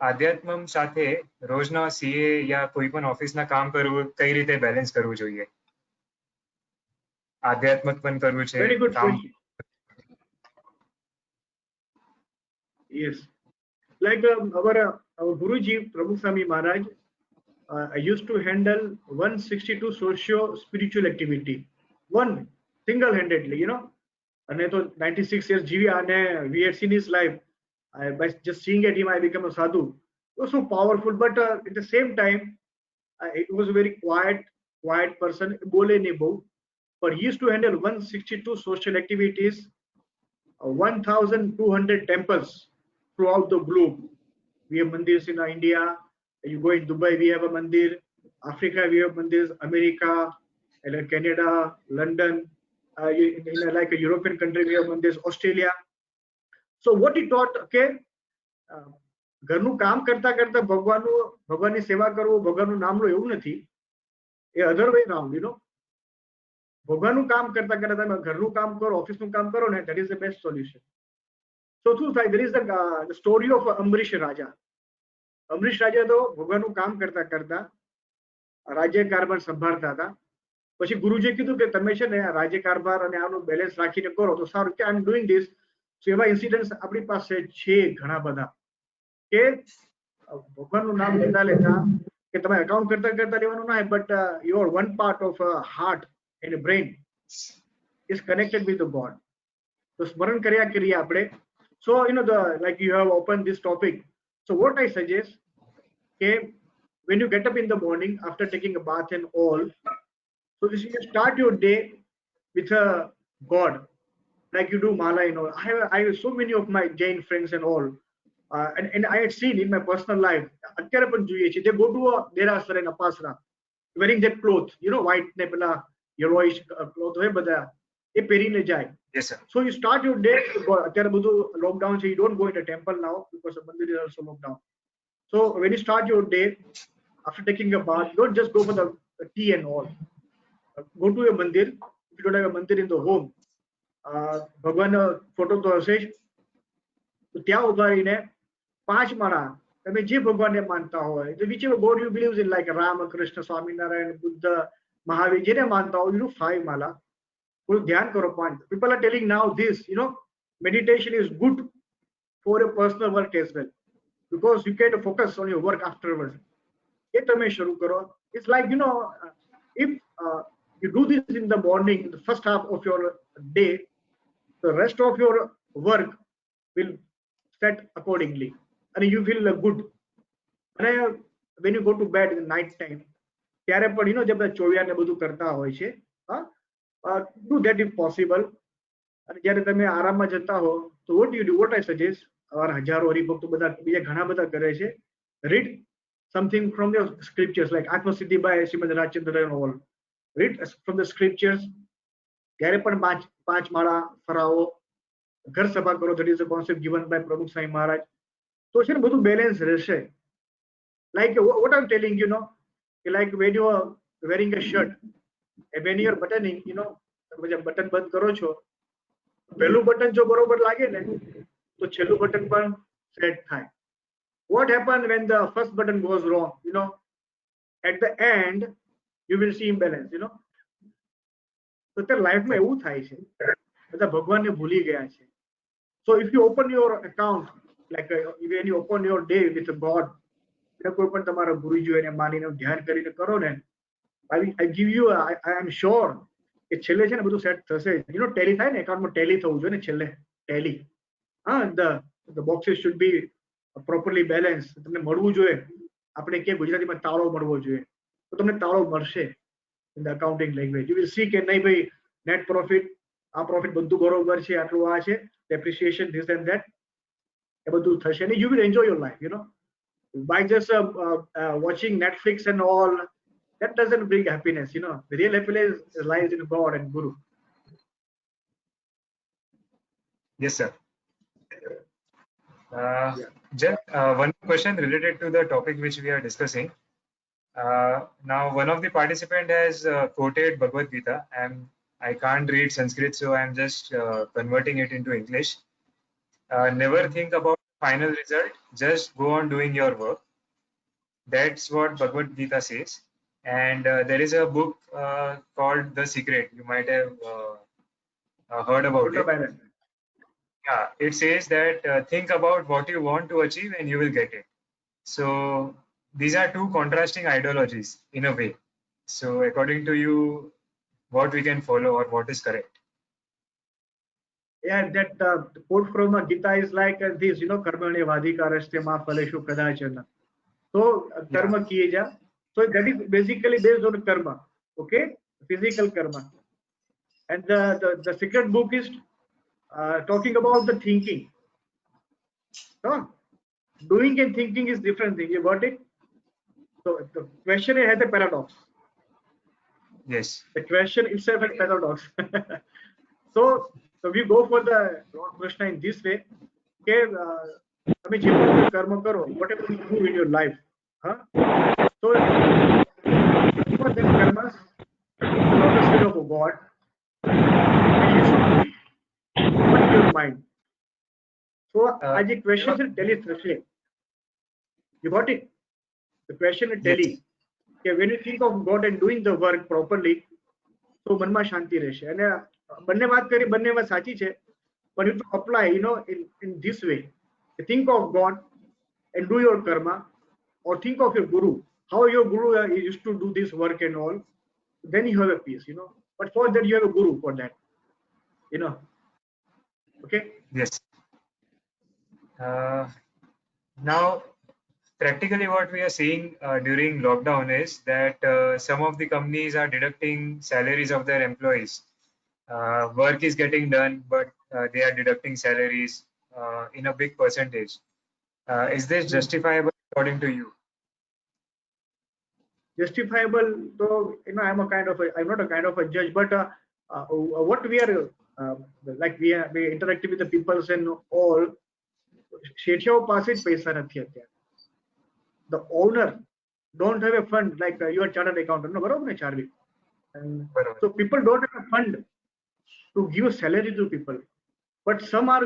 આધ્યાત્મ સાથે રોજના CA યા કોઈ પણ ઓફિસના કામ કરવું કઈ રીતે બેલેન્સ કરવું જોઈએ? આધ્યાત્મિક પણ કરવું છે. Very good question. Yes. Like our Guruji, Prabhu Swami Maharaj, used to handle 162 socio-spiritual activity. One, single-handedly, અને તો 96 years જીવ્યા અને we had seen his life. By just seeing at him, I became a sadhu. It was so powerful, but at the same time, it was a very quiet person. Bole nahi bahut, but he used to handle 162 social activities, 1,200 temples throughout the globe. We have mandirs in India. You go in Dubai, we have a mandir. Africa, we have mandirs. America, Canada, London. In like a European country, we have mandirs. Australia. So what he taught, okay, ઘરનું કામ કરતા કરતા ભગવાનની સેવા કરવું, ભગવાનનું નામ લો એવું નથી. એ અધર વે રાઉન્ડ, ભગવાનનું કામ કરતા કરતા તમે ઘરનું કામ કરો, ઓફિસનું કામ કરો ને, that is the best solution. So શું થાય, there is the story of Amrish રાજા. અમરીશ રાજા તો ભગવાનનું કામ કરતા કરતા રાજ્ય કારભાર સંભાળતા હતા. પછી ગુરુજીએ કીધું કે તમે છે ને રાજ્ય કારભાર અને આનું બેલેન્સ રાખીને કરો તો સારું. કે આઈ એમ ડુઈંગ ધીસ, સો એવા ઇન્સિડન્ટ્સ આપણી પાસે છે ઘણા બધા કે ભગવાનનું નામ લેતા લેતા કે તમે અકાઉન્ટ કરતા કરતા રહેવાનું ના but your one part of heart and brain is connected with the God. તો સ્મરણ કર્યા કરીએ આપણે. સો like you have opened this topic, so what I suggest કે when you get up in the morning after taking a bath and all, so this you start your day with a God, like you do mala. I have so many of my Jain friends and all, and I had seen in my personal life અત્યારે પણ જોઈએ છે, they go to a દેરાસર and apasra wearing that cloth, white ને પેલા yellowish cloth હોય બધા એ પહેરીને જાય. Yes, sir. So you start your day. અત્યારે બધું lockdown છે, you don't go in a temple now because the mandir is also locked down. So when you start your day after taking a bath, don't just go for the tea and all. Go to a mandir. If you don't have a mandir in the home, ભગવાન photo તો હશે જ, તો ત્યાં ઉભા રહીને 5 માળા તમે જે ભગવાનને માનતા હોય, whichever God you believe in, like Ram, Krishna, Swaminarayan, Buddha, Mahavir, જેને માનતા હોય, 5 માળા. ધ્યાન કરો 5. People are telling now this, meditation is good for your personal work as well, because you can focus on your work afterwards. એ તમે શરૂ કરો. It's like, if you do this in the morning, the first half of your day, the rest of your work will set accordingly and you feel good. And when you go to bed in the night time, ત્યારે પણ જે બધા ચોવિયાર ને બધું કરતા હોય છે, do that if possible. અને જ્યારે તમે આરામમાં જતા હો તો what you do, what I suggest, હજારો હરિભક્તો બધા બીજા ઘણા બધા કરે છે, read something from the scriptures like Atmasiddhi by Shrimad Rajchandra and all. Read from the scriptures. ત્યારે પણ 5 માળા ફરાવો, ઘર સભા કરો. that is the concept given by પ્રમુખ સાંઈ મહારાજ. તો છે ને બધું બેલેન્સ રહેશે. Like what I'm telling you, like when you are wearing a shirt, when you are buttoning, તમે જે બટન બંધ કરો છો, પહેલું બટન જો બરોબર લાગે ને તો છેલ્લું બટન પણ સેટ થાય. What happens when the first button goes wrong? At the end you will see imbalance. તો ત્યારે લાઈફમાં એવું થાય છે, બધા ભગવાનને ભૂલી ગયા છે. So if you open your account, like when you open your day with God, કોઈ પણ તમારા ગુરુજી એને માનીને ધ્યાન કરીને કરો ને, I give you, I am sure કે છેલ્લે છે ને બધું સેટ થશે. ટેલી થાય ને, એકાઉન્ટમાં ટેલી થવું જોઈએ ને છેલ્લે, Tally. the boxes should be properly balanced. તમને મળવું જોઈએ, આપણે કે ગુજરાતીમાં તાળો મળવો જોઈએ, તો તમને તાળો મળશે in the accounting language. You will see કે નહીં ભાઈ, net profit, આ profit બધું બરોબર છે, આટલું આ છે, depreciation this and that, એ બધું થશે ને you will enjoy your life. By just watching Netflix and all, that doesn't bring happiness. The real happiness lies in God and Guru. Yes, sir. Just one question related to the topic which we are discussing. Now, one of the participant has quoted Bhagavad Gita, and I can't read Sanskrit, so I'm just converting it into English. Never think about the final result, just go on doing your work. That's what Bhagavad Gita says. And there is a book called The Secret. You might have heard about it. Yeah, it says that think about what you want to achieve and you will get it. So these are two contrasting ideologies in a way. So according to you, what we can follow or what is correct? Yeah, that quote from Gita is like this, karmane vadhikarasте ma phaleshu kadachana. So karma kiye ja. So that is basically based on karma, okay, physical karma. And the secret book is talking about the thinking. Doing and thinking is different thing. You got it? So the question has a paradox. Yes. The question itself has paradox. So we go for the Lord Krishna in this way. Okay, તમે જે પણ કર્મ કરો, whatever you do in your life, so for that karma, from the spirit of God, and you should put your mind. So as a question is tell it through. You got it? The question is telling. Okay, when you think of God and doing the work properly, તો મનમાં શાંતિ રહેશે. અને બંને વાત કરી, બંને વાત સાચી છે. but you have to apply, in this way. Think of God and do your karma, or think of your guru, how your guru used to do this work and all. Then you have a peace, But for that, you have a guru for that, you know. Okay. Yes. Now, practically what we are seeing during lockdown is that some of the companies are deducting salaries of their employees. Work is getting done, but they are deducting salaries in a big percentage. Is this justifiable according to you? Justifiable, though, I'm not a kind of a judge, but what we are, like we interacting with the peoples and all, શેઠિયાઓ પાસે જ પૈસા નથી અત્યારે. The owner don't have a fund, like you are chartered accountant, no, બરોબર ને ચાર્વી? So people don't have a fund to give salary to people, but some are,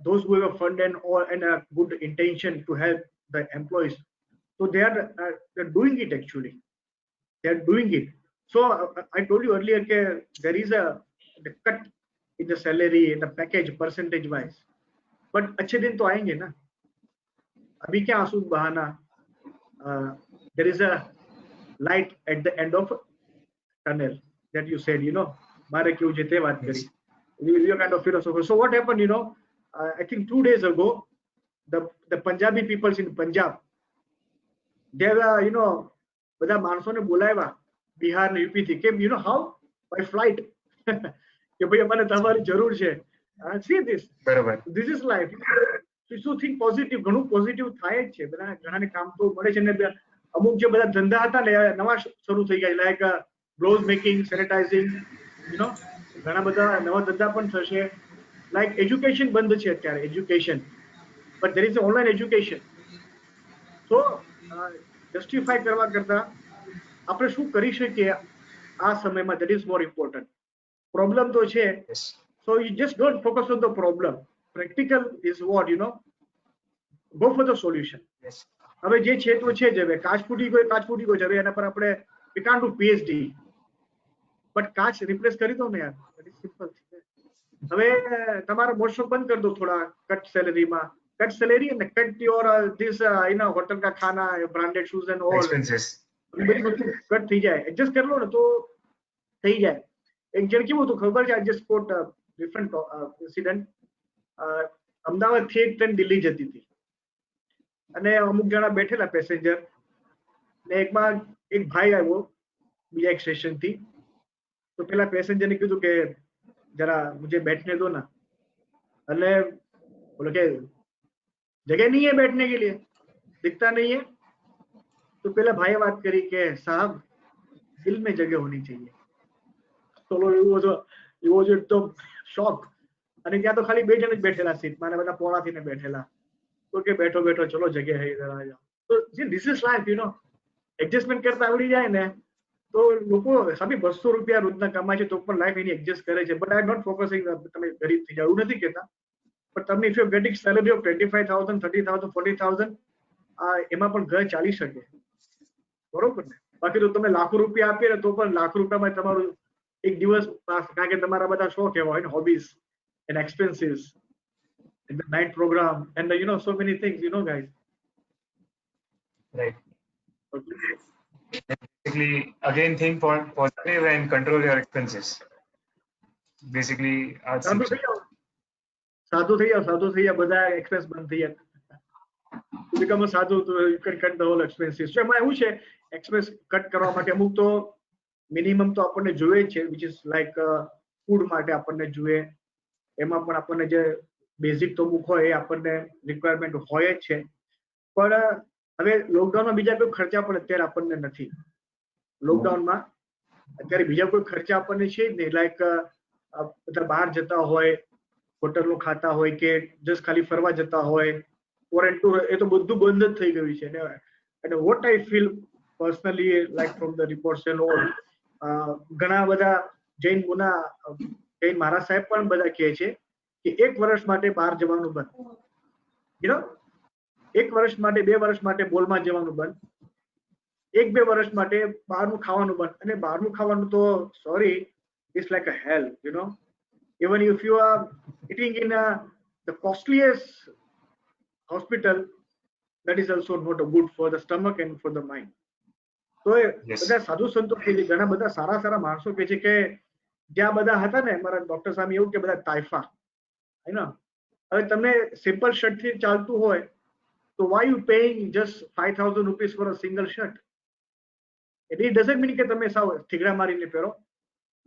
those who have a fund and a good intention to help the employees. So they're doing it actually. They're doing it. So I told you earlier that there is the cut in the salary in the package percentage wise. But अच्छे दिन तो आएंगे ना. अभी क्या आंसू बहाना? There is a light at the end of tunnel that you said, मारे क्यों जेते बात करी. You kind of philosopher. So what happened, I think 2 days ago, the Punjabi peoples in Punjab, they were, બધા માણસોને બોલાવ્યા બિહાર ને યુપી થી. કેમ? how? By flight. કે ભાઈ અમારે તમારી જરૂર છે. See this. બરાબર. This is life. You should think positive. ઘણું પોઝિટિવ થાય જ છે. ઘણાને કામ તો મળે છે ને અમુક જે બધા ધંધા હતા ને નવા શરૂ થઈ ગયા, લાઈક બ્લોઝ મેકિંગ, સેનિટાઇઝિંગ, ઘણા બધા નવા ધંધા પણ થશે. લાઈક એજ્યુકેશન બંધ છે અત્યારે, education, but there is online education. So justify કરવા કરતા આપણે શું કરી શકીએ આ સમયમાં, that is more important. Problem તો છે. Yes. So you just don't focus on the problem. Practical is what, go for the solution. Yes. હવે જે છે તો છે જ. હવે કાચ ફૂટી ગયો છે. હવે એના પર આપણે we can't do PhD, but કાચ રિપ્લેસ કરી દો ને યાર. That is simple. હવે તમારા મોશો બંધ કરી દો થોડા કટ સેલેરીમાં. કટ સેલેરી અને કટ યોર ધીસ હોટલ કા ખાના, branded shoes and all Expenses. બધી વસ્તુ કટ થઈ જાય. એડજસ્ટ કરી લો ને તો થઈ જાય. એક જણ કેવું હતું ખબર છે? I just quote different incident. Ahmedabad થી એક ટ્રેન દિલ્હી જતી હતી અને અમુક જણા બેઠેલા પેસેન્જર ને એકમાં એક ભાઈ આવ્યો બીજા એક સ્ટેશન થી. તો પેલા પેસેન્જર ને કીધું કે જરા મુझे बैठने दो ना. અને બોલો કે जगह नहीं है बैठने के लिए, दिखता नहीं है. तो પેલા ભાઈએ વાત કરી કે સાहब दिल में जगह होनी चाहिए. તો એવો જ એકદમ શોક. અને ત્યાં તો ખાલી બે જણ જ બેઠેલા સીટમાં અને બધા પોળા થઈને બેઠેલા. તો કે બેઠો બેઠો ચલો જગ્યા હે ઇધર આ જાઓ. તો ધીસ ઇઝ લાઈફ, એડજસ્ટમેન્ટ કરતા આવડી જાય ને તો લોકો સાબી 200 રૂપિયા રોજના કમાય છે તો પણ લાઈફ એની એડજસ્ટ કરે છે. But I am not focusing તમે ગરીબ થઈ જાવ એવું નથી કહેતા. પણ તમને if you getting salary of 25,000, 30,000, 40,000, એમાં પણ ઘર ચાલી શકે. બરોબર ને? બાકી તો તમે લાખો રૂપિયા આપીએ ને તો પણ લાખ રૂપિયામાં તમારું એક દિવસ પાસ, કારણ કે તમારા બધા શોખ એવા હોય ને, hobbies and expenses and the night program and so many things, guys. Right. Okay. Basically, again, think positive and control your expenses. Basically, સાધુ થઈ જાવ બધા એક્સપેન્સ બંધ થઈ જાય. To become a sadhu, you can cut the whole expenses. So એમાં એવું છે, એક્સપેન્સ કટ કરવા માટે અમુક તો મિનિમમ તો આપણને જોઈએ છે, which is like ફૂડ માટે આપણને જોઈએ. એમાં પણ આપણને જે બેઝિક તો અમુક હોય એ આપણને રિક્વાયરમેન્ટ હોય જ છે. પણ હવે લોકડાઉનમાં બીજા કોઈ ખર્ચા પણ અત્યારે આપણને નથી. લોકડાઉનમાં અત્યારે બીજા કોઈ ખર્ચા આપણને છે જ નહીં. લાઈક બધા બહાર જતા હોય, હોટલો ખાતા હોય કે જસ્ટ ખાલી ફરવા જતા હોય, ફોરેન ટૂર, એ તો બધું બંધ જ થઈ ગયું છે. અને what I feel personally, like from the reports and all, ઘણા બધા જૈન મહારાજ સાહેબ પણ બધા કહે છે કે 1 વર્ષ માટે બહાર જવાનું બંધ. 1 વર્ષ માટે, 2 વર્ષ માટે બોલમાં જવાનું બંધ, 1-2 વર્ષ માટે બહારનું ખાવાનું બંધ. અને બહારનું ખાવાનું તો sorry, it's like a hell. Even if you are eating in the costliest hospital, that is also not good for the stomach and for the mind. તો એ Yes. બધા સાધુ સંતો કે છે, ઘણા બધા સારા સારા માણસો કે છે કે જ્યાં બધા હતા ને મારા ડોક્ટર સાહેબ એવું કે બધા તાઇફા હે ને હવે તમને સિમ્પલ શર્ટ થી ચાલતું હોય તો why you paying just 5,000 rupees for a single shirt? It doesn't mean કે તમે સાવ ઠીકરા મારીને પહેરો.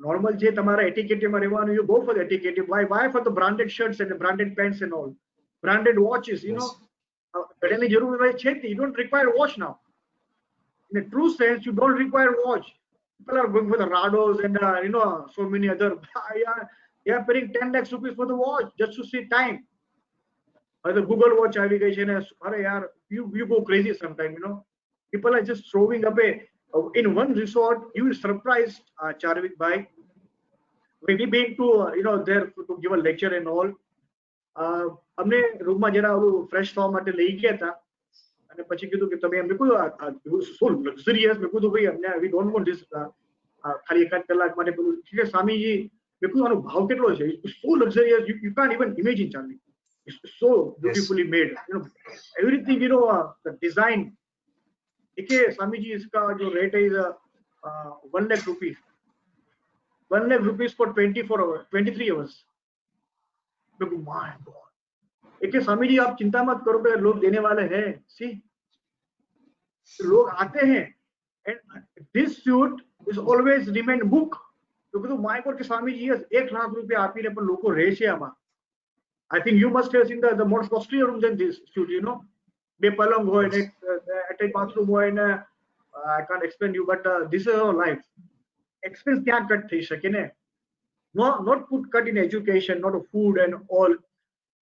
Normal જે તમારા એટિકેટમાં રહેવાનું, you go for the etiquette. Why for the branded shirts and the branded pants and all, branded watches, you know, ઘડિયાળની જરૂર છે જ. You don't require watch now. In a true sense, you don't require watch. People are going for the Rados and you know, so many other. They are paying 10 lakhs rupees for the watch just to see time. The Google watch આવી ગઈ છે ને, અરે યાર, you go crazy sometime, you know. People are just throwing away. In one resort, you will surprise Charvik bhai. We being to you know there to give a lecture and all. અમને રૂમમાં જરા fresh થવા માટે લઈ ગયા હતા અને પછી કીધું કે તમે એમ કીધું સો લક્ઝરિયસ. મેં કીધું ભાઈ અમને વી ડોન્ટ વોન્ટ ધીસ ખાલી એકાદ કલાક માટે બધું કે સ્વામીજી. મેં કીધું આનો ભાવ કેટલો છે? So luxurious you can't even imagine Charlie. It's so beautifully made, you know, everything, you know, the design. Okay, Swamiji, iska jo rate is 1 lakh rupees. 1 lakh rupees for 24 hours, 23 hours. Look, my God. Okay, Swamiji, आप चिंता मत करो कि लोग देने वाले हैं. See, लोग आते हैं, and this suit is always remain book. तो my God કે સ્વામીજી 1 લાખ રૂપિયા આપીને પણ લોકો રહે છે આમાં. I think you must have seen the more costlier room than this studio, you know. Be palong hoy ne attached bathroom hoy ne. I can't explain you, but this is our life. Expense kya cut thai shake ne? No, not put cut in education, not of food and all,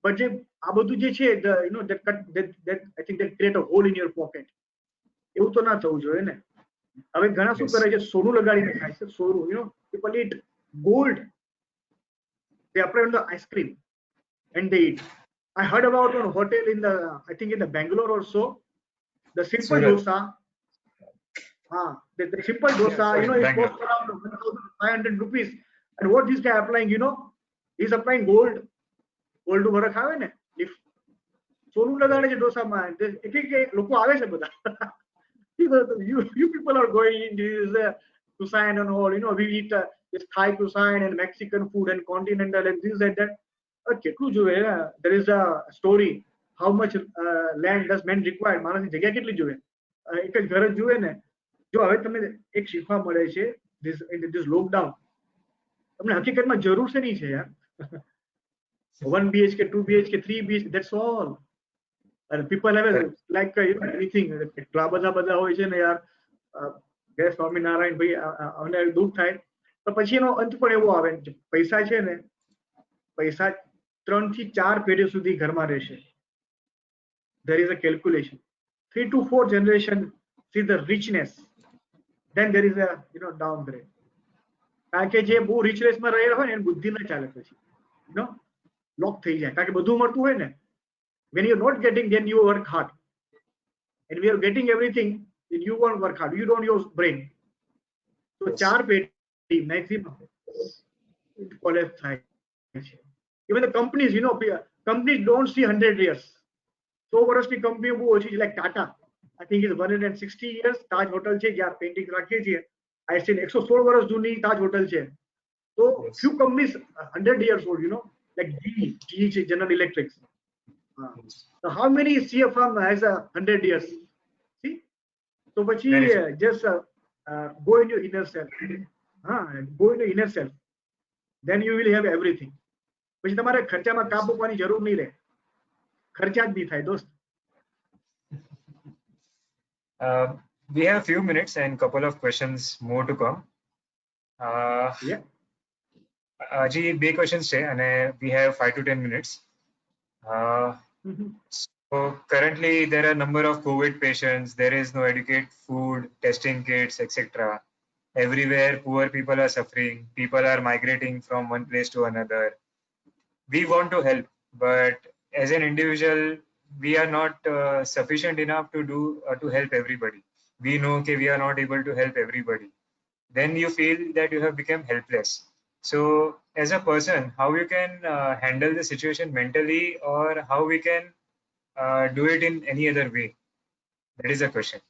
but je આ બધું જે છે, the you know that cut that I think that create a hole in your pocket. એવું તો ના થવું જોઈએ ને. હવે ઘણા શું કરે છે, સોનું લગાડીને ખાય છે. સોનું, you know, people eat gold. They apply on the ice cream and they eat. I heard about one hotel in the, I think in the Bangalore or so, the simple dosa. The simple dosa, you know, it costs around 1,500 rupees. And what this guy applying, you know, he's applying gold. Gold to ભરખ આવે ને, if સોનું લગાડે છે ડોસામાં, એટલે લોકો આવે છે બધા. You people are going in this cuisine and all, you know, we eat this Thai cuisine and Mexican food and continental and this and that. કેટલું જોઈએ? There is a story how much land does man require. માણસની જગ્યા કેટલી જોઈએ? એક જ ઘર જ જોઈએ ને. જો હવે તમને એક શીખવા મળે છે this લોકડાઉન, તમને હકીકતમાં જરૂર છે નહીં છે યાર. 1 BHK, 2 BHK, 3 BHK, that's all. And people have like you know, anything. એટલા બધા હોય છે ને યાર. જય સ્વામિનારાયણ ભાઈ, અમને દુઃખ થાય. તો પછી એનો અંત પણ એવો આવે, પૈસા છે ને, પૈસા 3 થી 4 પેઢી સુધી ઘરમાં રહેશે. There is a calculation. 3 to 4 generation see the richness. Then there is a you know downgrade. કારણ કે જે બહુ richness માં રહેલા હોય ને, એની બુદ્ધિ ના ચાલે પછી, you know, લોક થઈ જાય. કારણ કે બધું મળતું હોય ને. When you're not getting, then you work hard. And we are getting everything, then you won't work hard. You don't use brain. So 4 પેઢી maximum collapse થાય છે. Even the companies, you know, companies don't see 100 years. So વર્ષની કંપનીઓ બહુ ઓછી છે. Like Tata, I think it's 160 years. Taj Hotel છે, જ્યાં પેઇન્ટિંગ રાખીએ છીએ. I seen 116 વર્ષ જૂની Taj Hotel છે. So few companies 100 years old, you know, like GE છે, General Electric. So how many CFM has 100 years? See? So પછી just go in your inner self. Go in your inner self. Then you will have everything. પછી તમારે ખર્ચામાં કાપ મૂકવાની જરૂર નહીં રહે. ખર્ચા જ નહીં થાય દોસ્ત. We have a few minutes and couple of questions more to come. Yeah. હજી 2 questions છે અને we have 5 to 10 minutes. So currently there are a number of COVID patients. There is no adequate food, testing kits, etc. Everywhere poor people are suffering. People are migrating from one place to another. We want to help, but as an individual, we are not sufficient enough to do to help everybody. We know that we are not able to help everybody. Then you feel that you have become helpless. So as a person, how you can handle the situation mentally, or how we can do it in any other way? That is a question.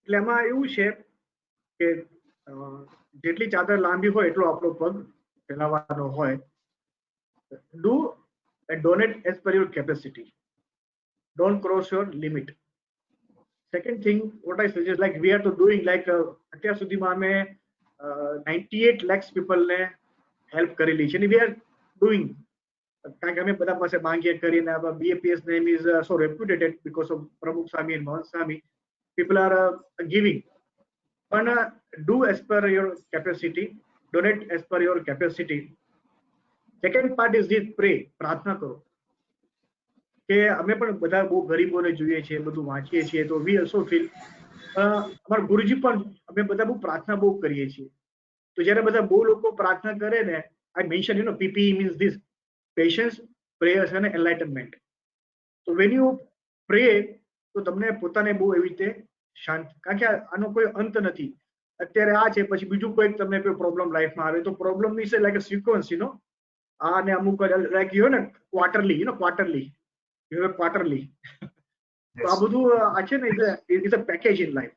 એટલે એમાં એવું છે કે જેટલી ચાદર લાંબી હોય એટલો આપણો પગ ફેલાવવાનો હોય. Do and donate as per your capacity. Don't cross your limit. Second thing, what I suggest, like we are to doing, like અત્યાર સુધીમાં અમે 98 lakhs people ને help કરેલી છે, and we are doing, કારણ કે અમે બધા પાસે માંગીએ કરીને BAPS name is so reputed because of Pramukh Swami and Mohan Swami. People are giving. But do as per your capacity, donate as per your capacity. Second part is this: pray, પ્રાર્થના કરો. કે અમે પણ બધા બહુ ગરીબોને જોઈએ છીએ, બધું વાંચીએ છીએ, તો વી ઓલ્સો ફીલ અમારા ગુરુજી પણ અમે બધા બહુ પ્રાર્થના બહુ કરીએ છીએ. તો જ્યારે બધા બહુ લોકો પ્રાર્થના કરે ને, I mention PPE means this: patience, prayers અને એનલાઇટનમેન્ટ. તો વેન યુ પ્રે, તો તમને પોતાને બહુ એવી રીતે શાંત, કારણ કે આનો કોઈ અંત નથી. અત્યારે આ છે, પછી બીજું કોઈ તમને કોઈ પ્રોબ્લેમ લાઈફમાં આવે તો problem is like a sequence, આ ને અમુક લાઈક ને quarterly, quarterly you have quarterly. તો આ બધું આ છે ને, is a package in life.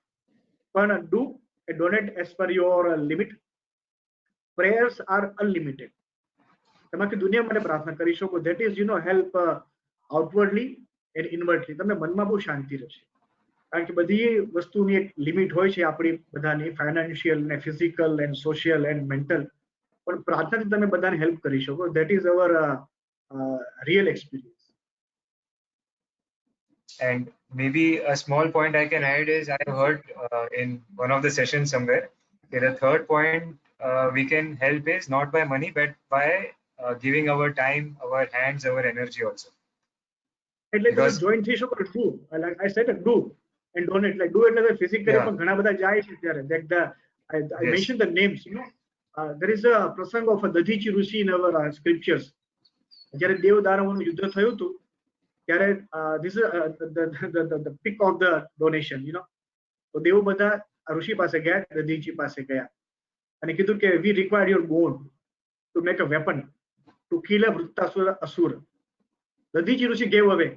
પણ do and donate as per your limit. Prayers are unlimited. તમે આખી દુનિયા માટે પ્રાર્થના કરી શકો. that is help outwardly and inwardly. તમને મનમાં બહુ શાંતિ રહેશે, કારણ કે બધી વસ્તુની એક લિમિટ હોય છે આપણી બધાની, ફાઇનાન્શિયલ ને physical and social and mental. પણ પ્રાર્થનાથી તમે બધાને હેલ્પ કરી શકો. that is our real experience. And maybe a small point I can add is, I heard in one of the sessions somewhere, the third point we can help is not by money, but by giving our time, our hands, our energy also. એટલે તમે join થઈ શકો. do, like I said, do and donate. like do એટલે physically પણ ઘણા બધા જાય છે ત્યારે. like the I mentioned the names, there is a prasang of a Dadichi Rishi in our scriptures. જ્યારે દેવ દાનવોનું યુદ્ધ થયું હતું ત્યારે this is the pick of the donation, તો દેવો બધા ઋષિ પાસે ગયા, દધીજી પાસે ગયા અને કીધું કે we require your bone to make a weapon to kill a Vrittasura asura. Dadichi Rishi gave away.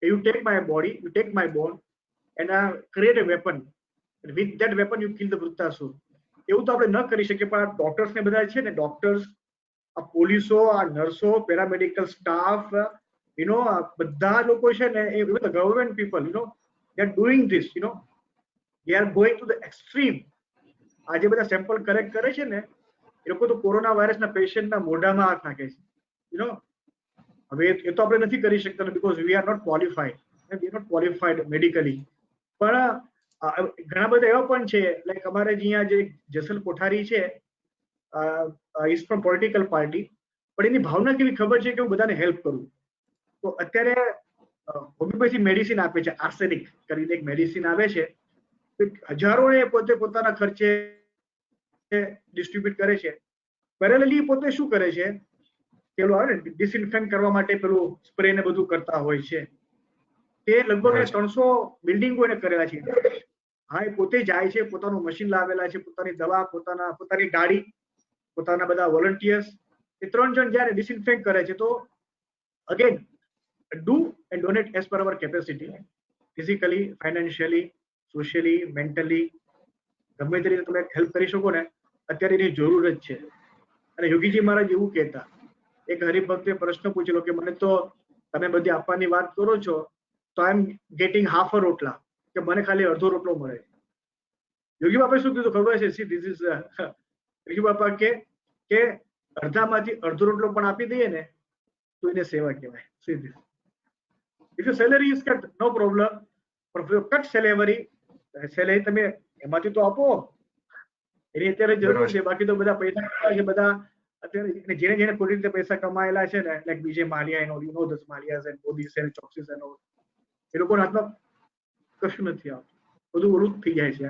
You take my body, you take my bone and create a weapon. And with that weapon you kill the Vrittasura. એવું તો આપણે ન કરી શકીએ, પણ આ doctors ને બધા છે ને, ડોક્ટર્સ, આ પોલીસો, આ નર્સો, પેરામેડિકલ સ્ટાફ, બધા લોકો છે ને, even the government people, they are doing this, they are going to the extreme. આજે બધા સેમ્પલ કલેક્ટ કરે છે ને, એ લોકો તો કોરોના વાયરસના પેશન્ટના મોઢામાં હાથ નાખે છે. હવે એ તો આપણે નથી કરી શકતા, because we are not qualified medically. પણ ઘણા બધા એવા પણ છે, લાઈક અમારે અહીંયા જે જસલ કોઠારી છે, ઇઝ ફ્રોમ પોલિટિકલ પાર્ટી, પણ એની ભાવના કેવી ખબર છે કે હું બધાને હેલ્પ કરું. તો અત્યારે હોમિયોપેથી મેડિસિન આપે છે, આર્સેનિક કરીને એક મેડિસિન આવે છે, હજારોને પોતે પોતાના ખર્ચે ડિસ્ટ્રીબ્યુટ કરે છે. પેરેલલી પોતે શું કરે છે, પેલું આવે ને ડિસઇન્ફેક્ટ કરવા માટે પેલું સ્પ્રે ને બધું કરતા હોય છે, તે લગભગ 300 બિલ્ડિંગો એને કરેલા છે. હા, એ પોતે જાય છે, પોતાનું મશીન લાવેલા છે, પોતાની દવા, પોતાની ગાડી, પોતાના બધા વોલન્ટિયર્સ, એ 3 જણ જયારે ડિસઇન્ફેક્ટ કરે છે. તો again, do and donate as per our capacity, physically, financially, socially, mentally. ગમે તે રીતે તમે હેલ્પ કરી શકો ને, અત્યારે એની જરૂર જ છે. અને યોગીજી મહારાજ એવું કહેતા, એક હરિભક્તે પ્રશ્ન પૂછેલો કે મને તો તમે બધી આપવાની વાત કરો છો, તો આઈ એમ ગેટિંગ હાફ અ રોટલા, કે મને ખાલી અડધો રોટલો મળે. યોગી બાપાએ શું કીધું ખબર છે? સી ધીસ ઇઝ યોગી બાપા કે અડધામાંથી અડધો રોટલો પણ આપી દઈએ ને તો એને સેવા કહેવાય. See this, if your salary is cut, no problem, but if you cut salary તમે એમાંથી તો આપો, એની અત્યારે જરૂર છે. બાકી તો બધા પૈસા છે, બધા અત્યારે જેને જેને ખોટી રીતે પૈસા કમાયેલા છે ને, લાઈક બીજે માલિયા એનો, દસ માલિયાસ એન્ડ મોદીસ એન્ડ ચોકસીસ એનો, એ લોકોના હાથમાં કશું નથી આવતું, બધું ઓલું થઈ જાય છે.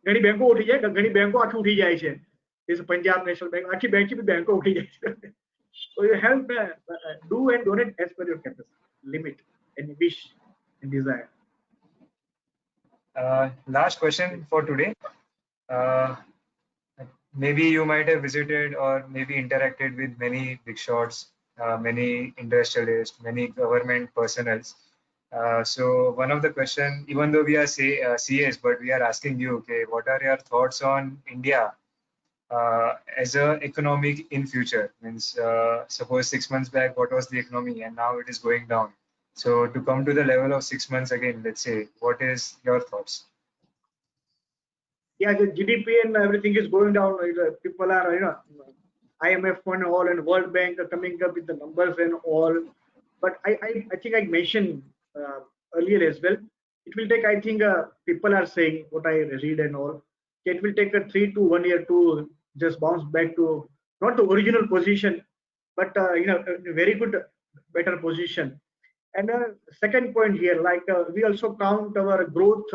ઘણી બેંકો ઉઠી જાય, ઘણી બેંકો આખી ઉઠી જાય છે. પંજાબ નેશનલ બેંક, આખી બેંકો ઉઠી જાય છે. So you help, do and donate as per your capacity, limit, and wish and desire. Last question for today. maybe you might have visited or maybe interacted with many big shots, many industrialists, many government personnel. So one of the question, even though we are CAs, but we are asking you, okay, what are your thoughts on India as a economic in future? Means suppose 6 months back, what was the economy, and now it is going down. So to come to the level of 6 months again, let's say, what is your thoughts? Yeah, the GDP and everything is going down. People are, IMF and all, and World Bank are coming up with the numbers and all. But I think I mentioned earlier as well. It will take, I think, people are saying what I read and all. It will take a 3 to 1 year to just bounce back to not the original position, but a very good, better position. And second point here, like we also count our growth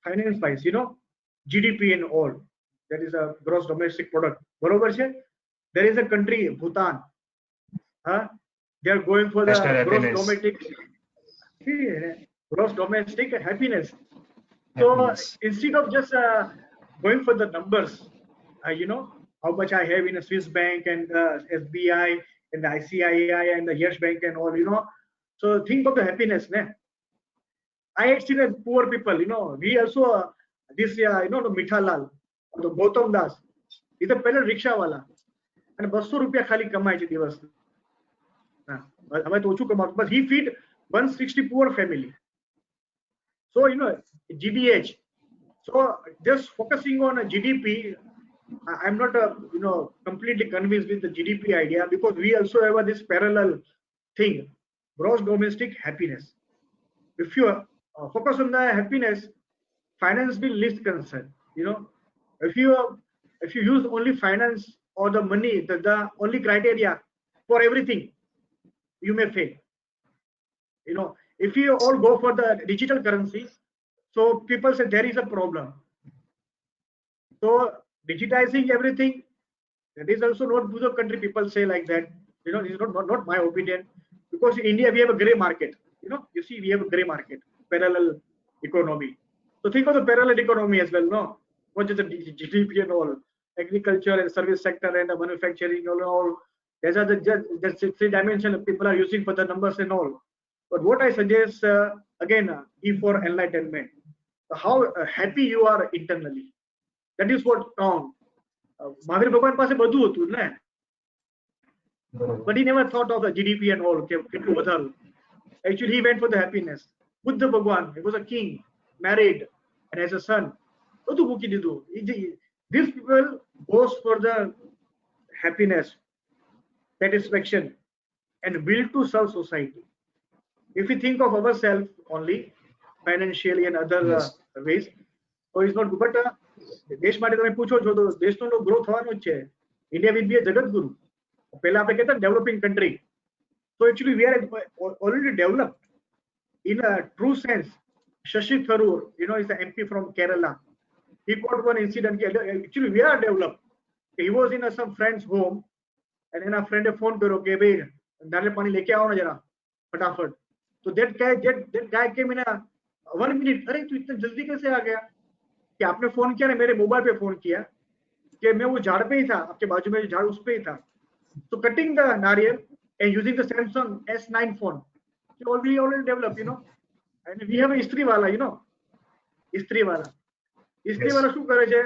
finance wise, GDP and all. That is a gross domestic product. बरोबर છે? There is a country, Bhutan. They are going for National the happiness. gross domestic happiness. So Happiness. instead of just going for the numbers, how much I have in a Swiss bank and SBI and the ICII and the Yes Bank and all, So think of the happiness, ne? I had seen poor people, we also this the Mithalal, the Gautam Das, he's a peddler rickshaw wala, and 200 rupiya ખાલી કમાય છે દિવસ. હવે તો ઓછું કમાતું, but he feed 160 poor family. So GDH. So just focusing on a GDP, I'm not completely convinced with the GDP idea, because we also have this parallel thing, gross domestic happiness. If you focus on the happiness, finance will least concern. If you use only finance or the money, the only criteria for everything, you may fail. If you all go for the digital currency, so people say there is a problem. So digitizing everything, that is also not good of country. People say like that. This is not my opinion, because in India we have a gray market. You see, we have a gray market, parallel economy. So think of the parallel economy as well, no? Not just the GDP and all, agriculture and service sector and the manufacturing and all. These are the three dimensions people are using for the numbers and all. But what I suggest, again, E for enlightenment. How happy you are internally. That is what counts. Mahavir ભગવાન પાસે બધું હતું ને, but he never thought of the GDP and all. Actually, he went for the happiness. Buddha Bhagwan, he was a king, married, and has a son. These people goes for the happiness, satisfaction, and will to serve society. If we think of ourselves only financially and other ways, so it's not good. But દેશ માટે તમે પૂછો છો તો દેશનો growth થવાનો જ છે. ઇન્ડિયા વિલ બી અ જગતગુરુ. પહેલા આપણે કહેતા developing country. So actually we are already developed in a true sense. Shashi Tharoor, is the MP from Kerala. He got one incident. Actually we are developed. He was in some friend's home, and then a friend phone karo ke bhai naale pani leke aao na jara फटाफट. So that guy came in a 1 minute. अरे तू इतना जल्दी कैसे आ गया? कि आपने phone किया ना, मेरे मोबाइल पे फोन किया कि मैं वो झाड़ पे ही था, आपके बाजू में झाड़ उस पे ही था. So cutting the नारियल and using the Samsung S9 phone, so already developed, and we have a istri wala, istri wala શું કરે છે?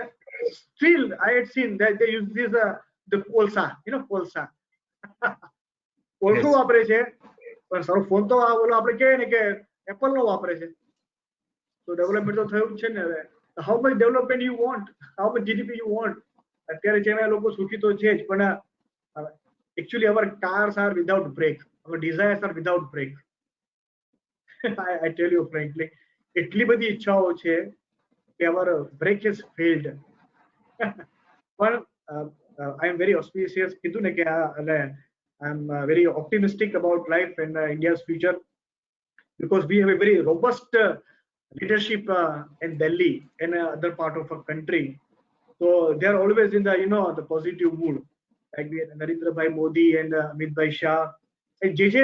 Still I had seen that they use this the કોલસા, કોલસા કોલસો વાપરે છે, પણ સારો ફોન તો ઓલો આપણે કહે ને કે એપલ નો વાપરે છે. તો ડેવલપમેન્ટ તો થયું જ છે ને હવે. How much development you want? How much GDP you want? અત્યારે છે લોકો સુખી તો છે જ, પણ actually our cars are without brake, our desires are without brake. I tell you frankly, એટલી બધી ઈચ્છાઓ છે કે our brake has failed. પણ I am very auspicious કીધું ને કે I am very optimistic about life and India's future, because we have a very robust leadership in Delhi and other part of our country. So they are always in the the positive mood, like we had Narendra Bhai Modi and Amit Bhai Shah and JJ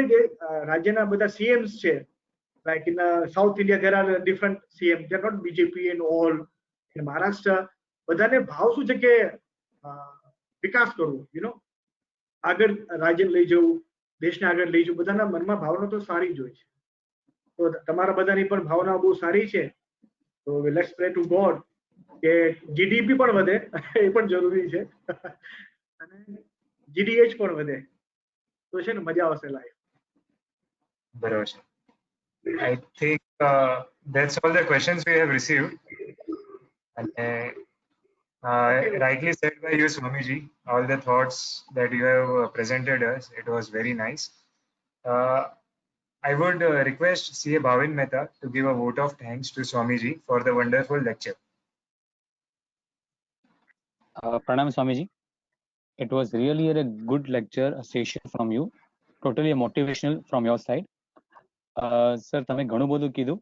રાજ્યના બધા CMs છે. Like in South India there are different CMs, they are not BJP and all. In Maharashtra બધાને ભાવ શું છે કે વિકાસ કરવો, આગળ રાજ્ય લઈ જવું, દેશને આગળ લઈ જવું, બધાના મનમાં ભાવના તો સારી જ હોય છે. તો તમારા બધાની પણ ભાવના બહુ સારી છે. તો લેટ્સ પ્રે ટુ ગોડ કે જીડીપી પણ વધે, એ પણ જરૂરી છે, અને જીડીએચ પણ વધે, તો છે ને મજા આવશે લાઈફ. બરાબર છે. I think that's all the questions we have received. And rightly said by you, Swamiji, all the thoughts that you have presented us, it was very nice. I would request CA Bhavin Mehta to give a vote of thanks to Swamiji for the wonderful lecture. Pranam Swamiji. It was really a good lecture, a session from you. Totally motivational from your side. Sir, તમે ઘણું બધું કીધું.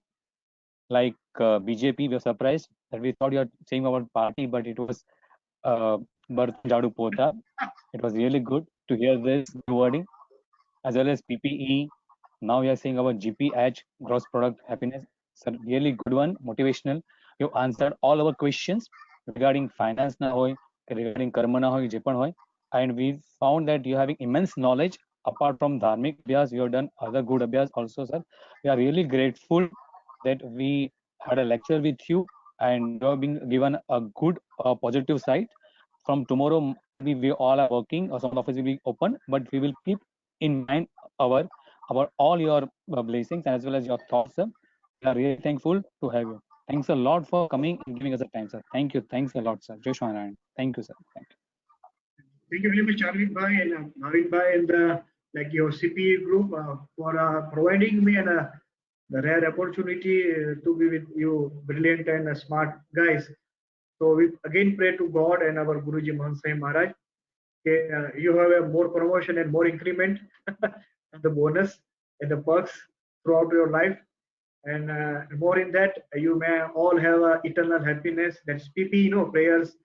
Like BJP, we were surprised that we thought you were saying about party, but it was Bharat Jadu Pota. It was really good to hear this wording, as well as PPE. Now we are saying about GPH, gross product happiness. Sir, really good one, motivational. You answered all our questions regarding finance na hoy, regarding karma na hoy, je pan hoy. And we found that you having immense knowledge apart from dharmic abhyas. You have done other good abhyas also, sir. We are really grateful that we had a lecture with you and you have been given a good positive side. From tomorrow, we all are working, or some office will be open, but we will keep in mind about all your blessings as well as your thoughts, sir. We are really thankful to have you. Thanks a lot for coming and giving us the time, sir. Thank you. Thanks a lot, sir. Jai Shwanaran. Thank you, sir. Thank you. Thank you very much, Arvind Bhai and Bhavin Bhai and like your CPE group for providing me the rare opportunity to be with you, brilliant and smart guys. So we again pray to God and our Guruji Mahansai Maharaj. You have a more promotion and more increment, and the bonus and the perks throughout your life. And more in that, you may all have eternal happiness. That's PP, prayers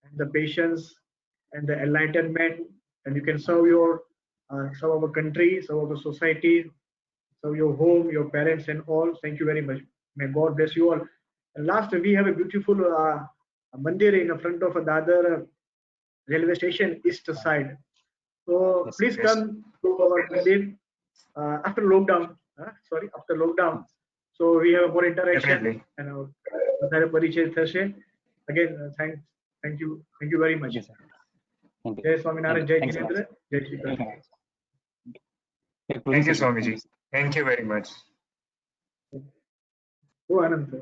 and the patience and the enlightenment. And you can serve serve our country, serve our society, serve your home, your parents, and all. Thank you very much. May God bless you all. And last, we have a beautiful mandir in front of Dadar railway station, east side. So Yes, please yes. come to our mandir after lockdown. After lockdown. So we have more interaction Definitely. and વધારે પરિચય થશે. Again, thank you very much. Thank you, sir. Thank you. જય સ્વામિનારાયણ, જય Thanks a lot, Jinendra, sir. જય Shri Jai Krishna. Shwanaran. Thank you, Swamiji. Thank you very much. બહુ આનંદ થયો.